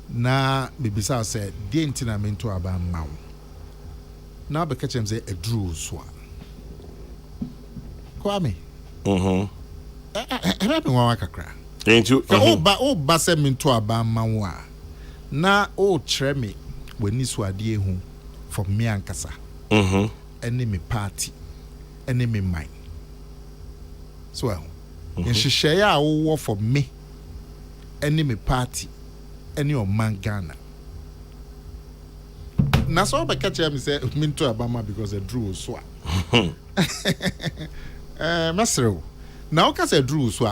na bibisa se die ntina mento aba ma wo na be kache me se edru so a kwa me ebe be nwa kakra into o ba se mento aba ma wo a na o kire me wani so ade ehu for me ankasa ene me party ene me mind so in share wo for me any me party any of man Ghana na so be catch me say minto abama because the drew so masero na o ka say drew so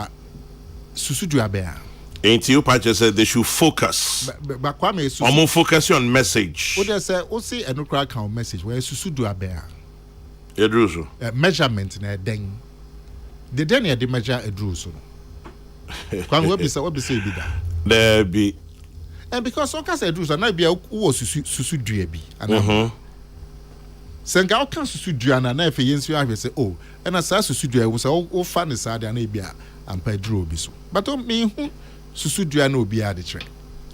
susu du abea ain't you patch said they should focus ba kwa me susu omo focus on message o dey say o see enukra kan message where susu du abea e drew so measurement na den the day near the measure a drew so. Can we be say be that? There be. And because so can say drew so na be who susu dua bi. Ana. Senga o kan susu dua na efe yensu ahwe say oh, and as susu dua wo say o fa ne sa de na bi a ampa drew bi so. But me hu susu dua na obi a de kire.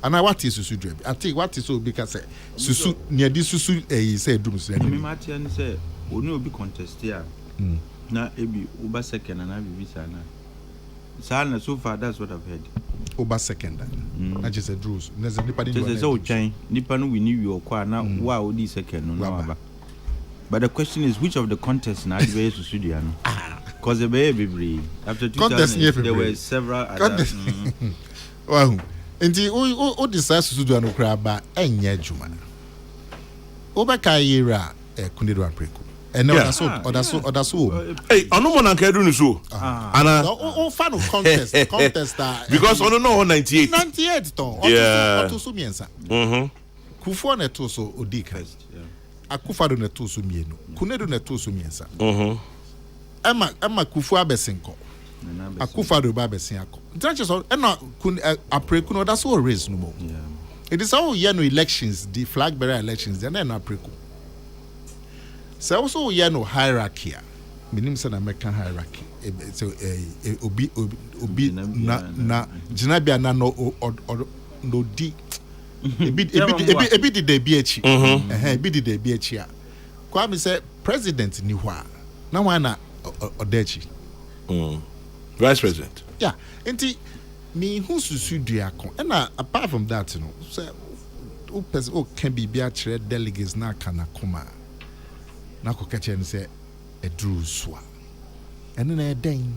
Ana what is susu dua bi? I think what is obi ka say susu near di susu say dum so. Me matia ni say oni obi contest here. Na ebi uba second na bibi sana so far that's what I've heard uba second na just a draws there's a nipa dey so chain nipa no we knew your kwa na wa odi second no aba but the question is which of the contests na dey to studio no cause the baby after 2000 there were several other wow enti o decide to studio no kra ba enye adwuma uba kayira kundedo apreko and no, that's so. Hey, I don't want to do so. Anna, oh, fan of contest because I don't know 98. 98 ton. Yeah. Oto sumiensa. Kufu na to so odika. Akufa do na to sumienu. Kunedo na to sumiensa. Emma kufu abesenko. Akufa do ba besenko. Just so na apreku no that's all race no more. Yeah. It is all year no elections, the flag bearer elections, then na apreku. So also no hierarchy. Minim say na American hierarchy. So obi na jinabia na no di. Ebi di de bi echi. Ebi di de bi echi a. Kwa me say president ni hwa. Na wa na odechi. Vice president. Yeah. Enti me hu susu dua kon. And apart from that, you know, say o person o can be a chere delegates na kana koma. Na ko kache ni say e drew so ene na den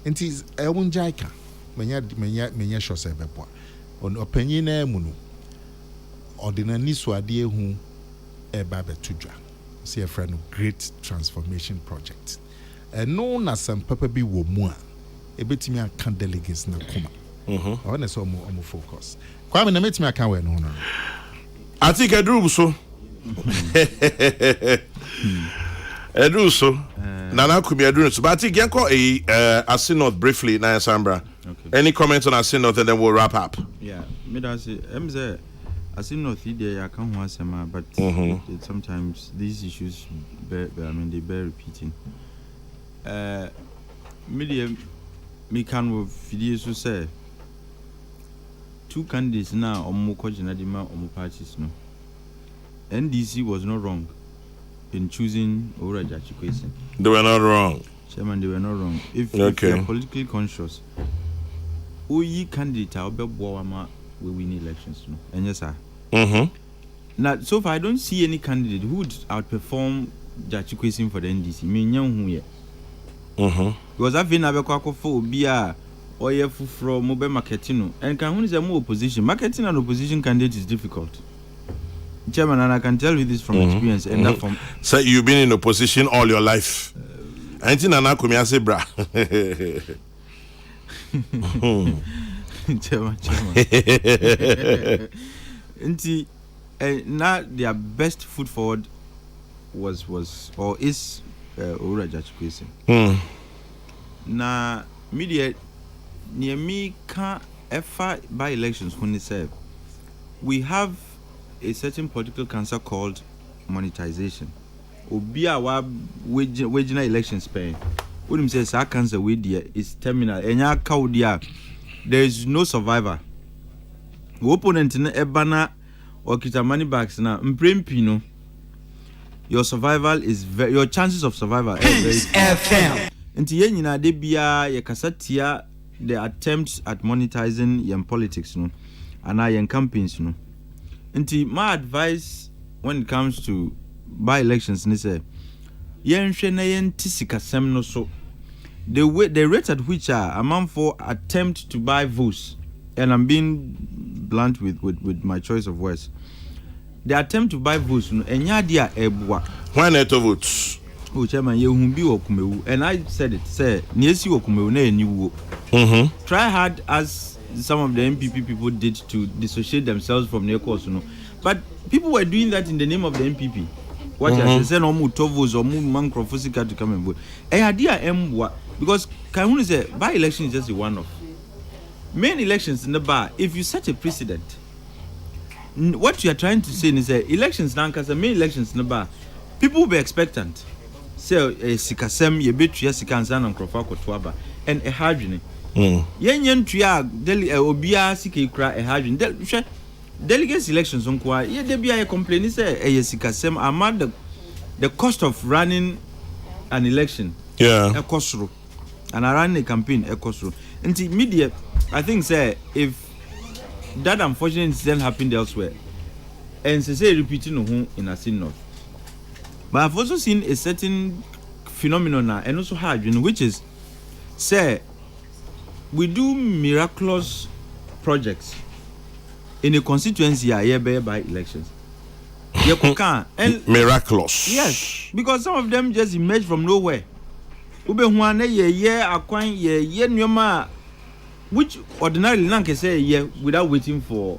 enti e wonjai ka menya sho se bebo on opanyin na mu no ordinary so ade ehu e ba betudwa see a friend Great Transformation Project no na some papa bi wo mu a e betimi aka delegates na koma ona so omo focus kwa me na metimi aka we no no I think I drew so Eduso Nana could be Eduso, but I think Yanko a synod briefly, Naya Sambra. Okay. Any comments on a synod and then we'll wrap up? Yeah, Midasi, MZ, a synod, I can't want some, but sometimes these issues, they bear repeating. Medium, me can with videos to say 2 candidates now, or more Kojinadima or more parties, no. NDC was not wrong in choosing Ora Jachikwesi. They were not wrong. Chairman, they were not wrong. If you are politically conscious, Oyi candidate Albert Bwawama will win elections. No? And yes, sir. Now, so far, I don't see any candidate who would outperform Jachikwesi for the NDC. Me nyang huye. Because I've been Abekwako for Bia or from mobile marketing. And can who is a more opposition? Marketing and opposition candidate is difficult. Chairman, and I can tell you this from experience. And that from so you've been in opposition all your life. Ain't Nana Kumiase bra. Chairman. now their best foot forward was or is Owura Jachikwe. Na media near me can't ever by elections when they say we have a certain political cancer called monetization. Obia wa wagina elections pay. What him says our cancer with is terminal. Enya kaudia. There is no survivor. Opponent in ebana or kita money backs na mprempino. Your survival is your chances of survival are very FM. Nti ye nyina de bia ye kasatia the attempts at monetizing your politics no and your campaigns no. Nti my advice when it comes to by elections ni say yen hwe na yen tisikasem no so the rate at which amount for attempt to buy votes, and I'm being blunt with my choice of words. The attempt to buy votes, enya dia ebwa. When it votes. Oh, chairman, you won't be okumewu, and I said it. Say, niesi okumewu na eniwu. Try hard as some of the MPP people did to dissociate themselves from their cause, but people were doing that in the name of the MPP. What I say, no more tovos or more mancrofusika to come and vote. Idea emwa because can say by election is just a one-off. Main elections in the bar. If you set a precedent. What you are trying to say is that elections now, because the main elections in the bar, people will be expectant. Say, sikasem, ye bit ya sikansan and crofako tuaba, and a hydrogen. Yen tria, obia siki cry a hydrogen. Delegates elections on qua, ye there be a complaint, say, a sikasem, among the cost of running an election. Yeah. A cost through. And I ran a campaign, a cost through. And the media, I think, say, if that unfortunate incident happened elsewhere, and say repeating in a scene north. But I've also seen a certain phenomenon now, and also hard, which is say we do miraculous projects in a constituency by elections. And miraculous. Yes, because some of them just emerge from nowhere. Which ordinarily none can say without waiting for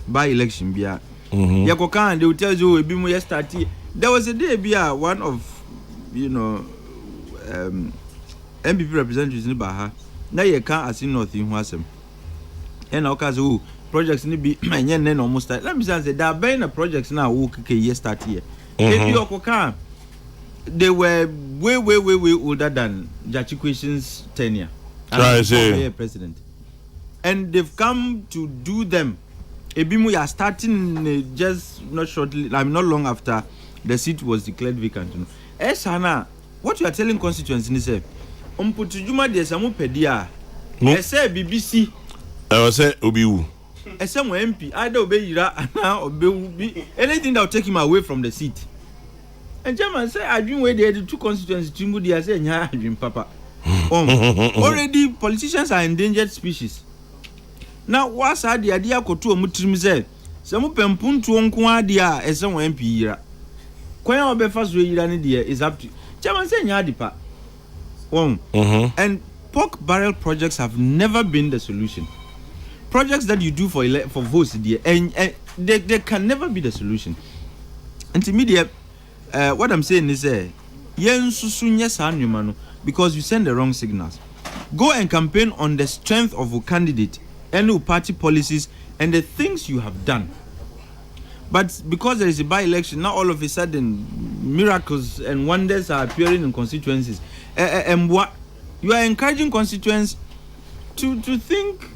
by election bia. They will tell you be more yesterday. There was a day bia one of MPP representatives in Baha. Now you can't as north in Wasem. And okazu projects ni be and then almost let me say there are been projects now who yesterday. They were way older than Jachikwe's tenure. And president. And they've come to do them. Ebimu are starting just not long after the seat was declared vacant. Sana, what you are telling constituents in say, Putujuma de Samu Pedia, say BBC, I say Obiu. Some MP, either obey Ira or be anything that will take him away from the seat. And German say, I dream where the two constituents, Timbudi, I say, I dream, Papa. Already, politicians are endangered species. Now, what's the idea? Kotu mutrim say, some pempuntu onkwa dia as some MP ira. Kwaya obefas we ira ni dia is up to. Chairman say nya dipa. And pork barrel projects have never been the solution. Projects that you do for votes dia and they can never be the solution. Intermediate what I'm saying is yen susu nya sa anwuma no because you send the wrong signals. Go and campaign on the strength of a candidate and party policies and the things you have done. But because there is a by-election, now all of a sudden miracles and wonders are appearing in constituencies. And what you are encouraging constituents to think,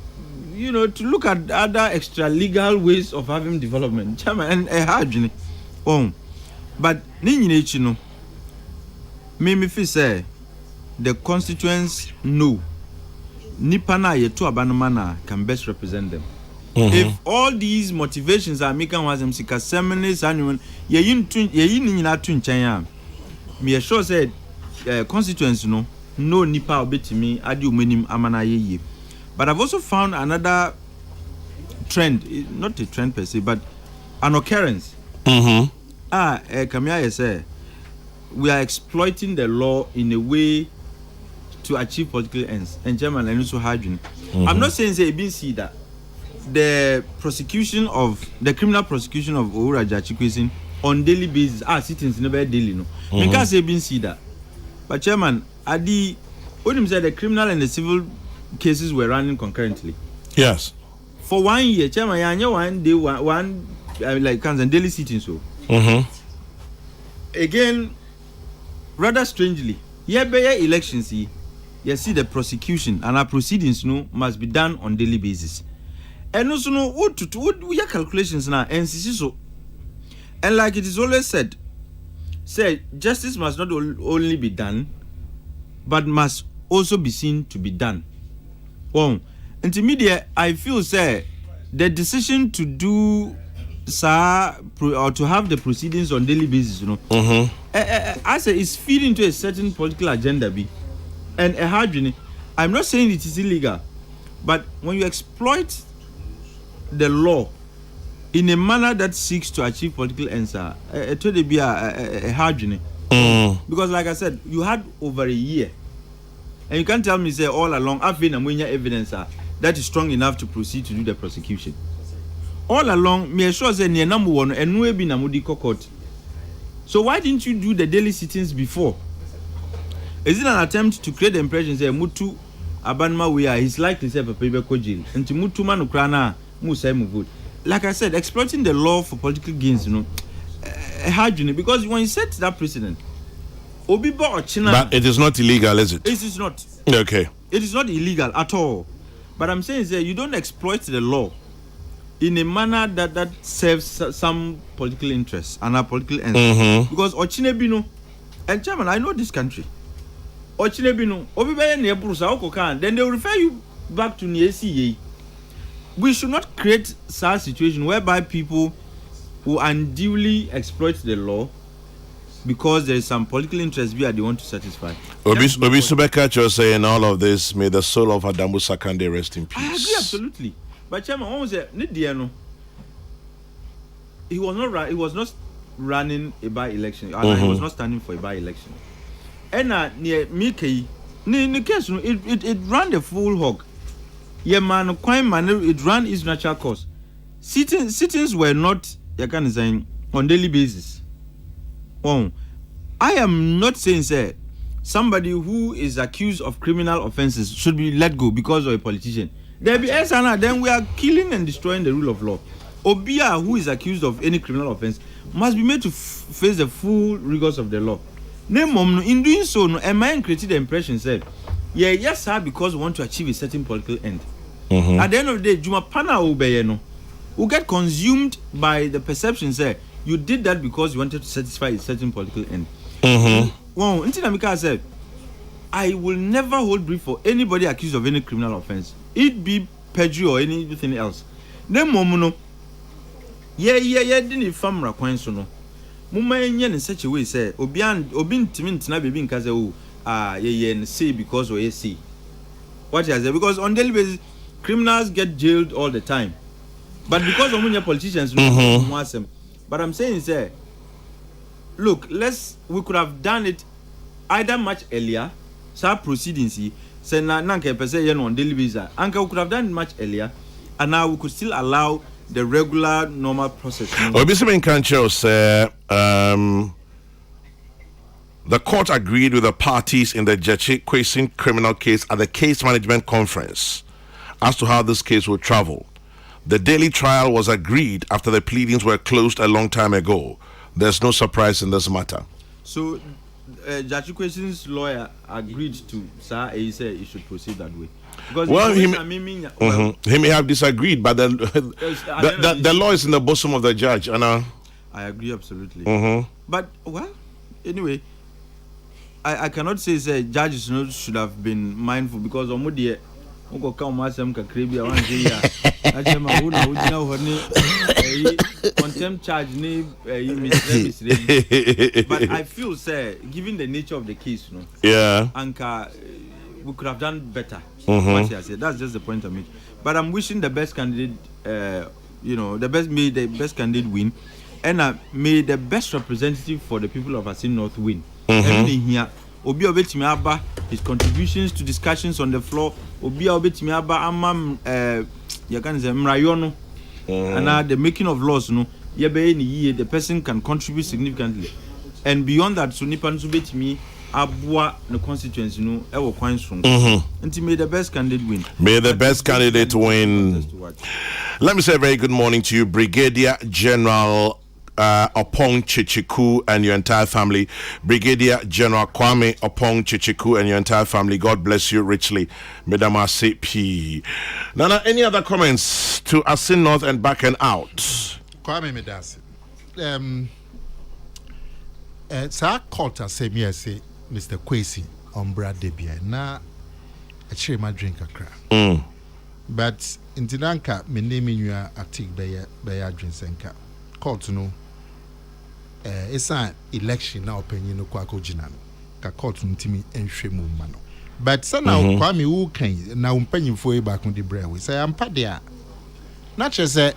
to look at other extra legal ways of having development. And but me say the constituents know Nipana yetu abanomana can best represent them. If all these motivations are making was them sika seminars anyone ye nyina tu nchen me sure said constituents no nipa obetimi ade omanim amana ye. But I've also found another trend, not a trend per se, but an occurrence. Kamia say we are exploiting the law in a way to achieve political ends and German and also hydrogen. I'm not saying say been see that, the criminal prosecution of Owura Jachikwesin on daily basis. Sitting never daily, no. Because they been see that. But Chairman, when you said the criminal and the civil cases were running concurrently. Yes. For 1 year, Chairman, you one day like daily sitting so. Again, rather strangely, elections you see the prosecution and our proceedings must be done on daily basis. And also what your calculations now and so. And like it is always said, justice must not only be done, but must also be seen to be done. Well, intermediate, I feel the decision to do or to have the proceedings on daily basis, I say it's feeding to a certain political agenda, and a hard. I'm not saying it is illegal, but when you exploit the law in a manner that seeks to achieve political ends, it would be a hard. Because, like I said, you had over a year, and you can't tell me all along I've been evidence that is strong enough to proceed to do the prosecution. All along, me sure say near number one and we be namudi court. So why didn't you do the daily sittings before? Is it an attempt to create the impression say Mutu Abanma we are he's likely to have a paper jail and to Mutu Manukrana Musa vote? Like I said, exploiting the law for political gains, hard because when you set that precedent, Obibo or China. But it is not illegal, is it? It is not. Okay. It is not illegal at all. But I'm saying you don't exploit the law in a manner that serves some political interests and our political ends. Because Ochinebino, and Chairman, I know this country. Ochinebino, then they will refer you back to NCA. We should not create such situation whereby people who unduly exploit the law because there is some political interest they want to satisfy. Obi Subeka was saying all of this, may the soul of Adamu Sakande rest in peace. I agree absolutely. But Chairman, what was it? He was not running a by-election. He was not standing for a by-election. And near Mickey, it ran the full hog. Yeah, man, it ran its natural course. Sittings were not, on daily basis. Oh, I am not saying, somebody who is accused of criminal offenses should be let go because of a politician. There be then we are killing and destroying the rule of law. Obia, who is accused of any criminal offense, must be made to face the full rigors of the law. In doing so, am I created the impression yes, sir, because we want to achieve a certain political end. At the end of the day, Juma Pana will get consumed by the perception you did that because you wanted to satisfy a certain political end. Well, Ntinamika said, I will never hold brief for anybody accused of any criminal offense. It be perjury or anything else. Then momuno. Didn't famra kwanso no. Muma in such a way obin timintina baby in kaze say because or say. What is it? Because on daily basis criminals get jailed all the time. But because of many politicians but I'm saying look, we could have done it either much earlier, proceedings on daily basis. We could have done it much earlier, and now we could still allow the regular normal process. The court agreed with the parties in the Jachikwesin criminal case at the case management conference as to how this case will travel. The daily trial was agreed after the pleadings were closed a long time ago. There's no surprise in this matter. So, Jachikwesin's lawyer agreed to he said he should proceed that way. Because he may have disagreed, but the law is in the bosom of the judge. And I agree absolutely. But anyway, I cannot say judges should have been mindful because contempt charge but I feel given the nature of the case we could have done better. That's just the point I make. But I'm wishing the best candidate may the best candidate win, and may the best representative for the people of Asin North win. Everything here Obi obetimi aba his contributions to discussions on the floor. Obi obetimi aba you can say mrayono and the making of laws no the person can contribute significantly, and beyond that so nipa nso betimi abua the constituency no e wo kwan so nti may the best candidate win. May the best candidate win. Let me say a very good morning to you, Brigadier General Opong Chichiku and your entire family. Brigadier General Kwame Opong Chichiku and your entire family. God bless you richly. Madam ACP. Nana, any other comments to Asin North and back and out? Kwame Medasi. Sa Coulter say me say Mr. Kwesi on Brad Debia. Na a cherry my drink a crap. But in Tinanka, me name you a tick by a drink senka. Call to know. It's an election now opinion no kwako jinano ka court ntimi enhwe mu ma no but say now Kwame who can na mpanyimfo e back on the bread we say ampa dia na che say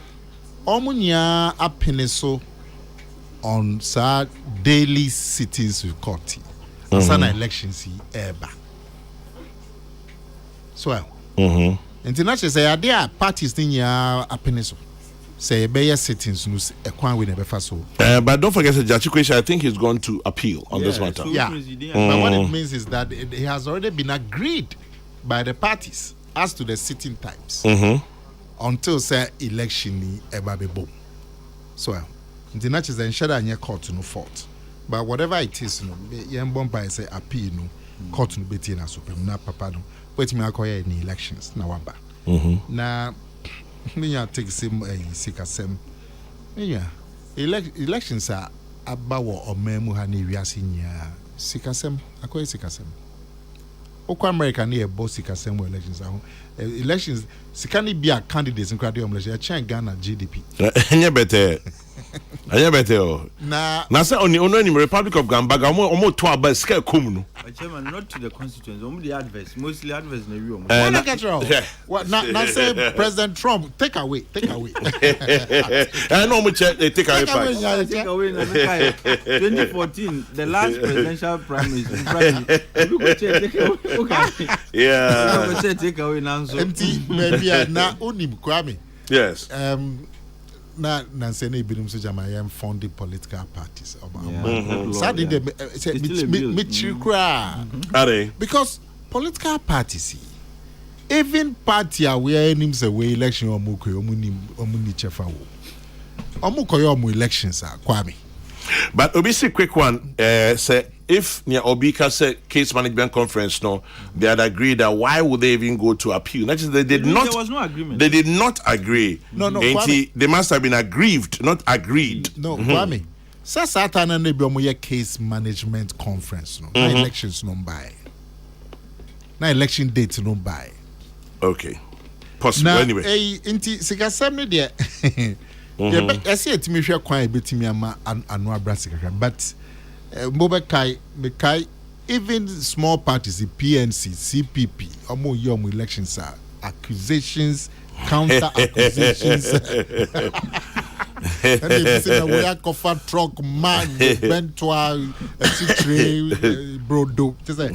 omunya apene so on sa daily sittings with court sana elections eba so international say ade parties ni ya apene so say be sittings no ekwan we never so but don't forget that Jachikweshi, I think he's going to appeal on this matter. Yeah. But what it means is that it has already been agreed by the parties as to the sitting times until say election ni ebabebo. So the natches ensure anya court no fault. But whatever it is no yembon by say appeal no court no beti na supreme na papa no wait me akoya in elections na waba. Na me ya take some sikasem. Yeah. Elections are abawo omemu ha na wiase nya sikasem akoy sikasem okwa America na ebo sikasem elections aho elections sikani bia candidates in crowd election change Ghana GDP anya better na say on any Republic of Gambaga omo to aba scale kom no chairman not to the constituents the adverse mostly adverse na wi what now say President Trump take away I know much they take away 2014 the last presidential prime minister yeah take away now so maybe na unim Kwame yes na say na ibinum so jama yam founding political parties sadly they because political parties even party aware names away election omuni chefa wo omukoyo omu elections Kwame. But obviously quick one say if near Obika said case management conference no they had agreed that why would they even go to appeal? That is, they did not. There was no agreement. They did not agree. No. They must have been aggrieved, not agreed. No, Kwame. Sa Satan and the case management conference no. Na elections no buy. Na election dates no buy. Okay. Possible anyway. Inti sikasem there. I see it me hwe kwan betimi ama anu abrasika but Mobekai, even small parties, the PNC, CPP, omo yomu elections are accusations, counter accusations. And they say we are cover truck man, bentoa, brodo. Just say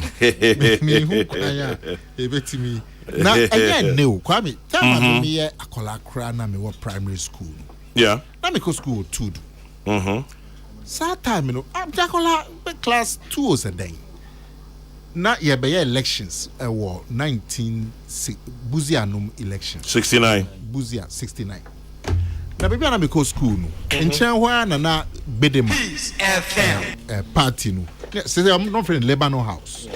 me who kaya ebetimi. Na anya new Kwame. Tama me akola kra na me wo primary school. Yeah. Na me go school too. Sad time, I'm Jacola class 2 or something. Now, yeah, by elections, war 19 Buzianum elections 69. Buzia 69. Now, baby, I'm go school. In Chanwa, na Bedema party. No, say I'm not from Lebanon House.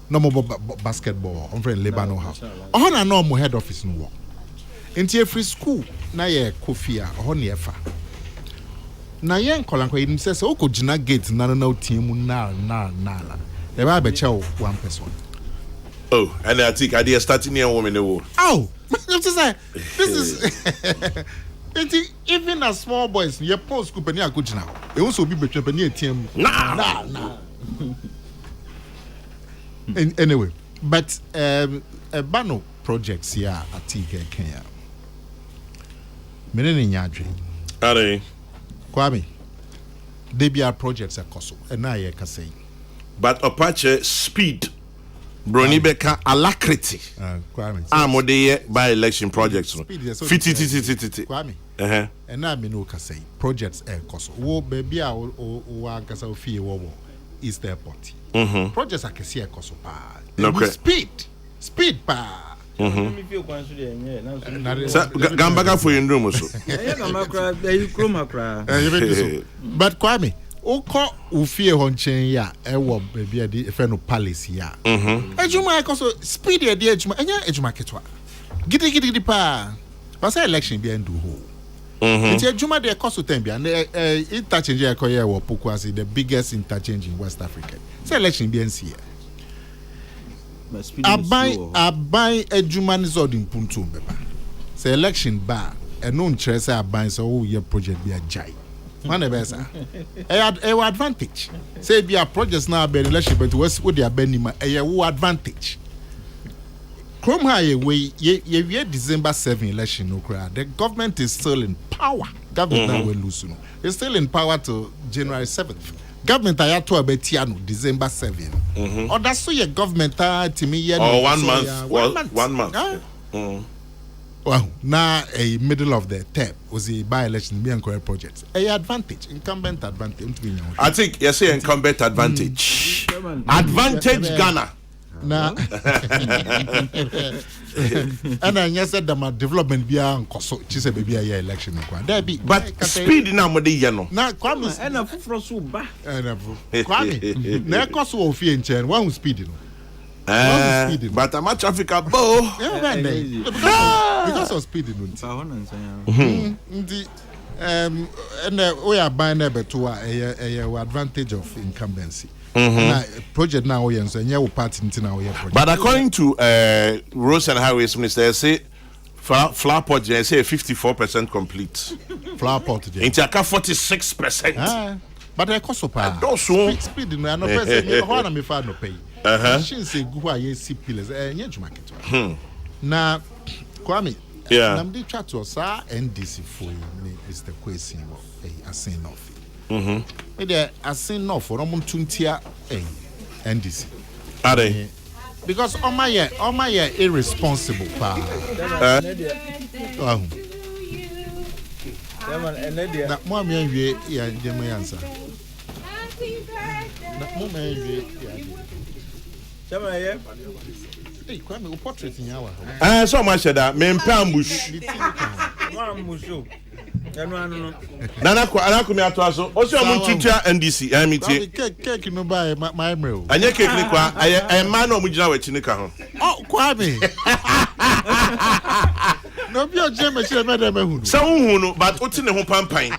No more basketball. I'm from Lebanon House. Oh, no, no more head office no work. Into free school. Now, yeah, Kofia, or Nefa. Na yen kolanko yin say oko gina gate na team na they ba be chew one person. Oh, and I think idea starting here woman the war. Oh, this is even as small boys your post school penny go gina. E won so be between penny team. Nah. Anyway, but Bano projects here at TK Kenya. Menene nyadwe. Are Kwame, they be our projects at Koso, and now you can say. but Apache speed Brony Beka alacrity. Amode by election projects. Fiti. Kwame. And I mean, okay, say projects cost. Wo baby, o kasa ofie wo East Airport. Projects I can see cost pa. No speed pa. Gambaga for your room so. But Kwame, oko ufie honchen ya ewo baby adi efe no palace ya. Ejuma koso speed e di ejuma enya ejuma ketwa. Gidi pa. But say election be endu ho. It's ejuma de koso tembi and interchange e koye wo Pokuasi, the biggest interchange in West Africa. Say election be NC. Abai ejuma ni so di mpuntu mbeba. Say election ba eno nkyere say abai so wo ye project be ajai. Man e besa. E advantage. Say be a projects now be election but we dey abenima e wo advantage. Chrome high way ye December 7 election no cry. The government is still in power. Government now will lose no. It's still in power till January 7th. Government I to abetiano December 7. Or that's so your government to me yeah. Oh, 1 month. 1 month. Well, now a middle of the term was a by-election be correct project. A advantage, incumbent advantage. I think you say incumbent advantage. Advantage Ghana. Nah. And I said that my development be on coso. She said baby a election. But speed now mo dey no. Na Kwame and a full so ba. Kwame. Na coso of fear in chain. One who speed no. But I'm a traffic bo. Because of speed no. And we are buying a better advantage of incumbency. Project now we and you party now project. But according to Roads and Highways Minister, they say flower pot they say 54% complete. Flower pot today. In Chaka 46%. But I cost pa. Speed no no person me ho na me fa no pay. Machine say go aye see pillars nye market. Na Kwame. Yeah. Nam dey chat to sa NDC for Mr. Kwesi asin off. Maybe asin no for no tuntia NDC. Are they? Because on my irresponsible pa. Na mo me anwie ya dem answer. Na mo me anwie ya. Chama ye. Hey, Kwame, portrait in yawa. So much that me ambush. Nana me atwaso. O se omo tutua NDC emitie. Cake no buy my meal. Anye cake ni kwa I man no mu gina wachi ni ka ho. Oh, Kwame. No bi o je me chere me dem ehunu. Se hu no but oti ne ho pampan.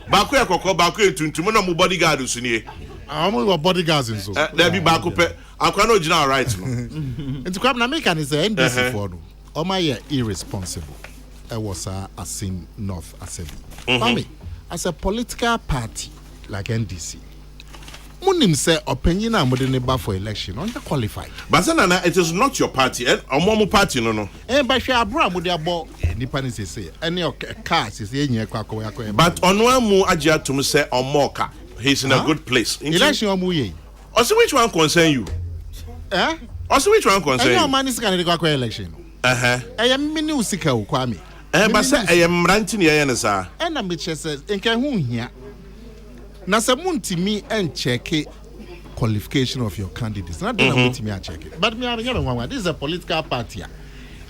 Ba ko ekoko ba ko etuntum no mu bodyguard su nie. Amo go bodyguards in so. There be ba ko pe akwa no gina right no. Nti Kwame na make an say NDC for no. O my irresponsible. I was Asin North Assembly. Kwame, as a political party like NDC, Munim say opinion na modern neighbor for election under qualified. But Nana, it is not your party. Omo party no. But she abro mo dey abo nipa ni say any car say enye kwakọ. But onwa mu agya to say omoka. He's in a good place. Election omo ye. Also which one concern you? Also which one concern you? Any man is can dey kwakọ election. Mini usika o Kwame. But say I am ranting here na sir. And am che say enka hu hia. Na se muntimi en check qualification of your candidates. Na do na muntimi a check. But me are one. This is a political party.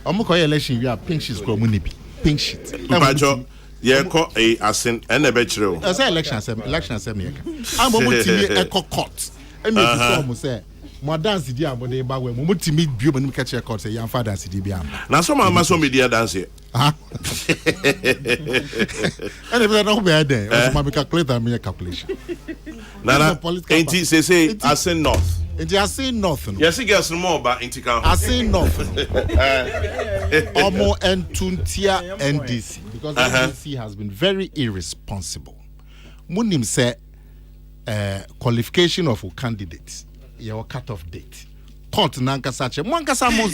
Omo ko election we are pink sheets ko mu nibi. Pink sheet. Mpacho ye ko asin en ebe kire o. Say election assembly. Am muntimi e ko court. E me before mo say mo dance di am dey ba we mo muntimi bio mo nim ka check court say yan fa dance di bi am. Na so ma so media dance here. And if I don't be there, I must calculate my calculation. Nana, ain't say I say north. I say north. Yes, he gets more about Intica. I say north. Omo and Tuntia NDC because NDC has been very irresponsible. Munim say qualification of candidates. Your cut-off date. Court nankasache. Mwankasa mo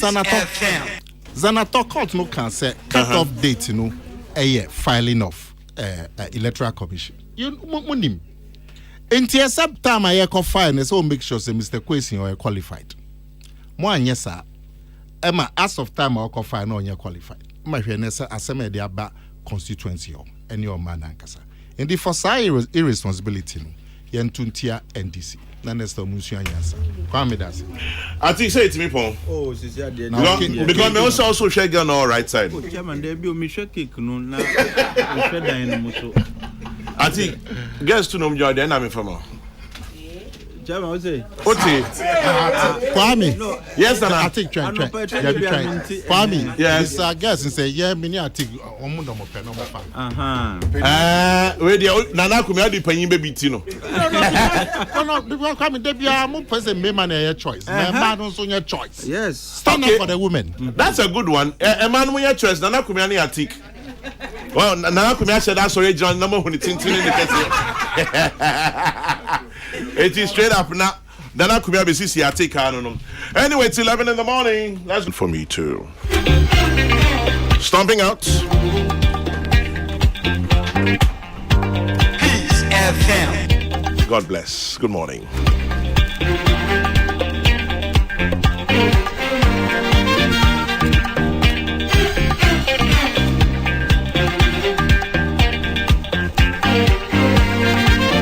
Zanato court no can say cut-off date no filing of electoral commission. You munim. Until some time I file, so make sure say Mr. Kwesi are qualified. mo anye sa Emma as of time I qualify no onye qualified my hwenesa aseme de aba constituency ho any o man ankasa and the for say irresponsibility no yentuntia NDC na nesta munsu anyasa kwame das I think say it me pon oh sisi ade because me also share girl on right side chairman there be o me share cake no na share dan no mo so I think girls to know me you na me from chairman what say Oti Kwame yes and I think try Kwame yes I guess and say yeah me I think omo do mo pe no mo fa we dey nana kumi adi panyin baby ti no no because Kwame dey bia mo person me man your choice me man no so your choice yes stand up for the women that's a good one man mo your choice nana kumi ani atik well nana kumi I said that sorry John number when tintin in the kese it is straight up now. Nana Kumia Besisi Atik no. Anyway, it's 11 in the morning. That's for me too. Stomping out. Peace FM. God bless. Good morning.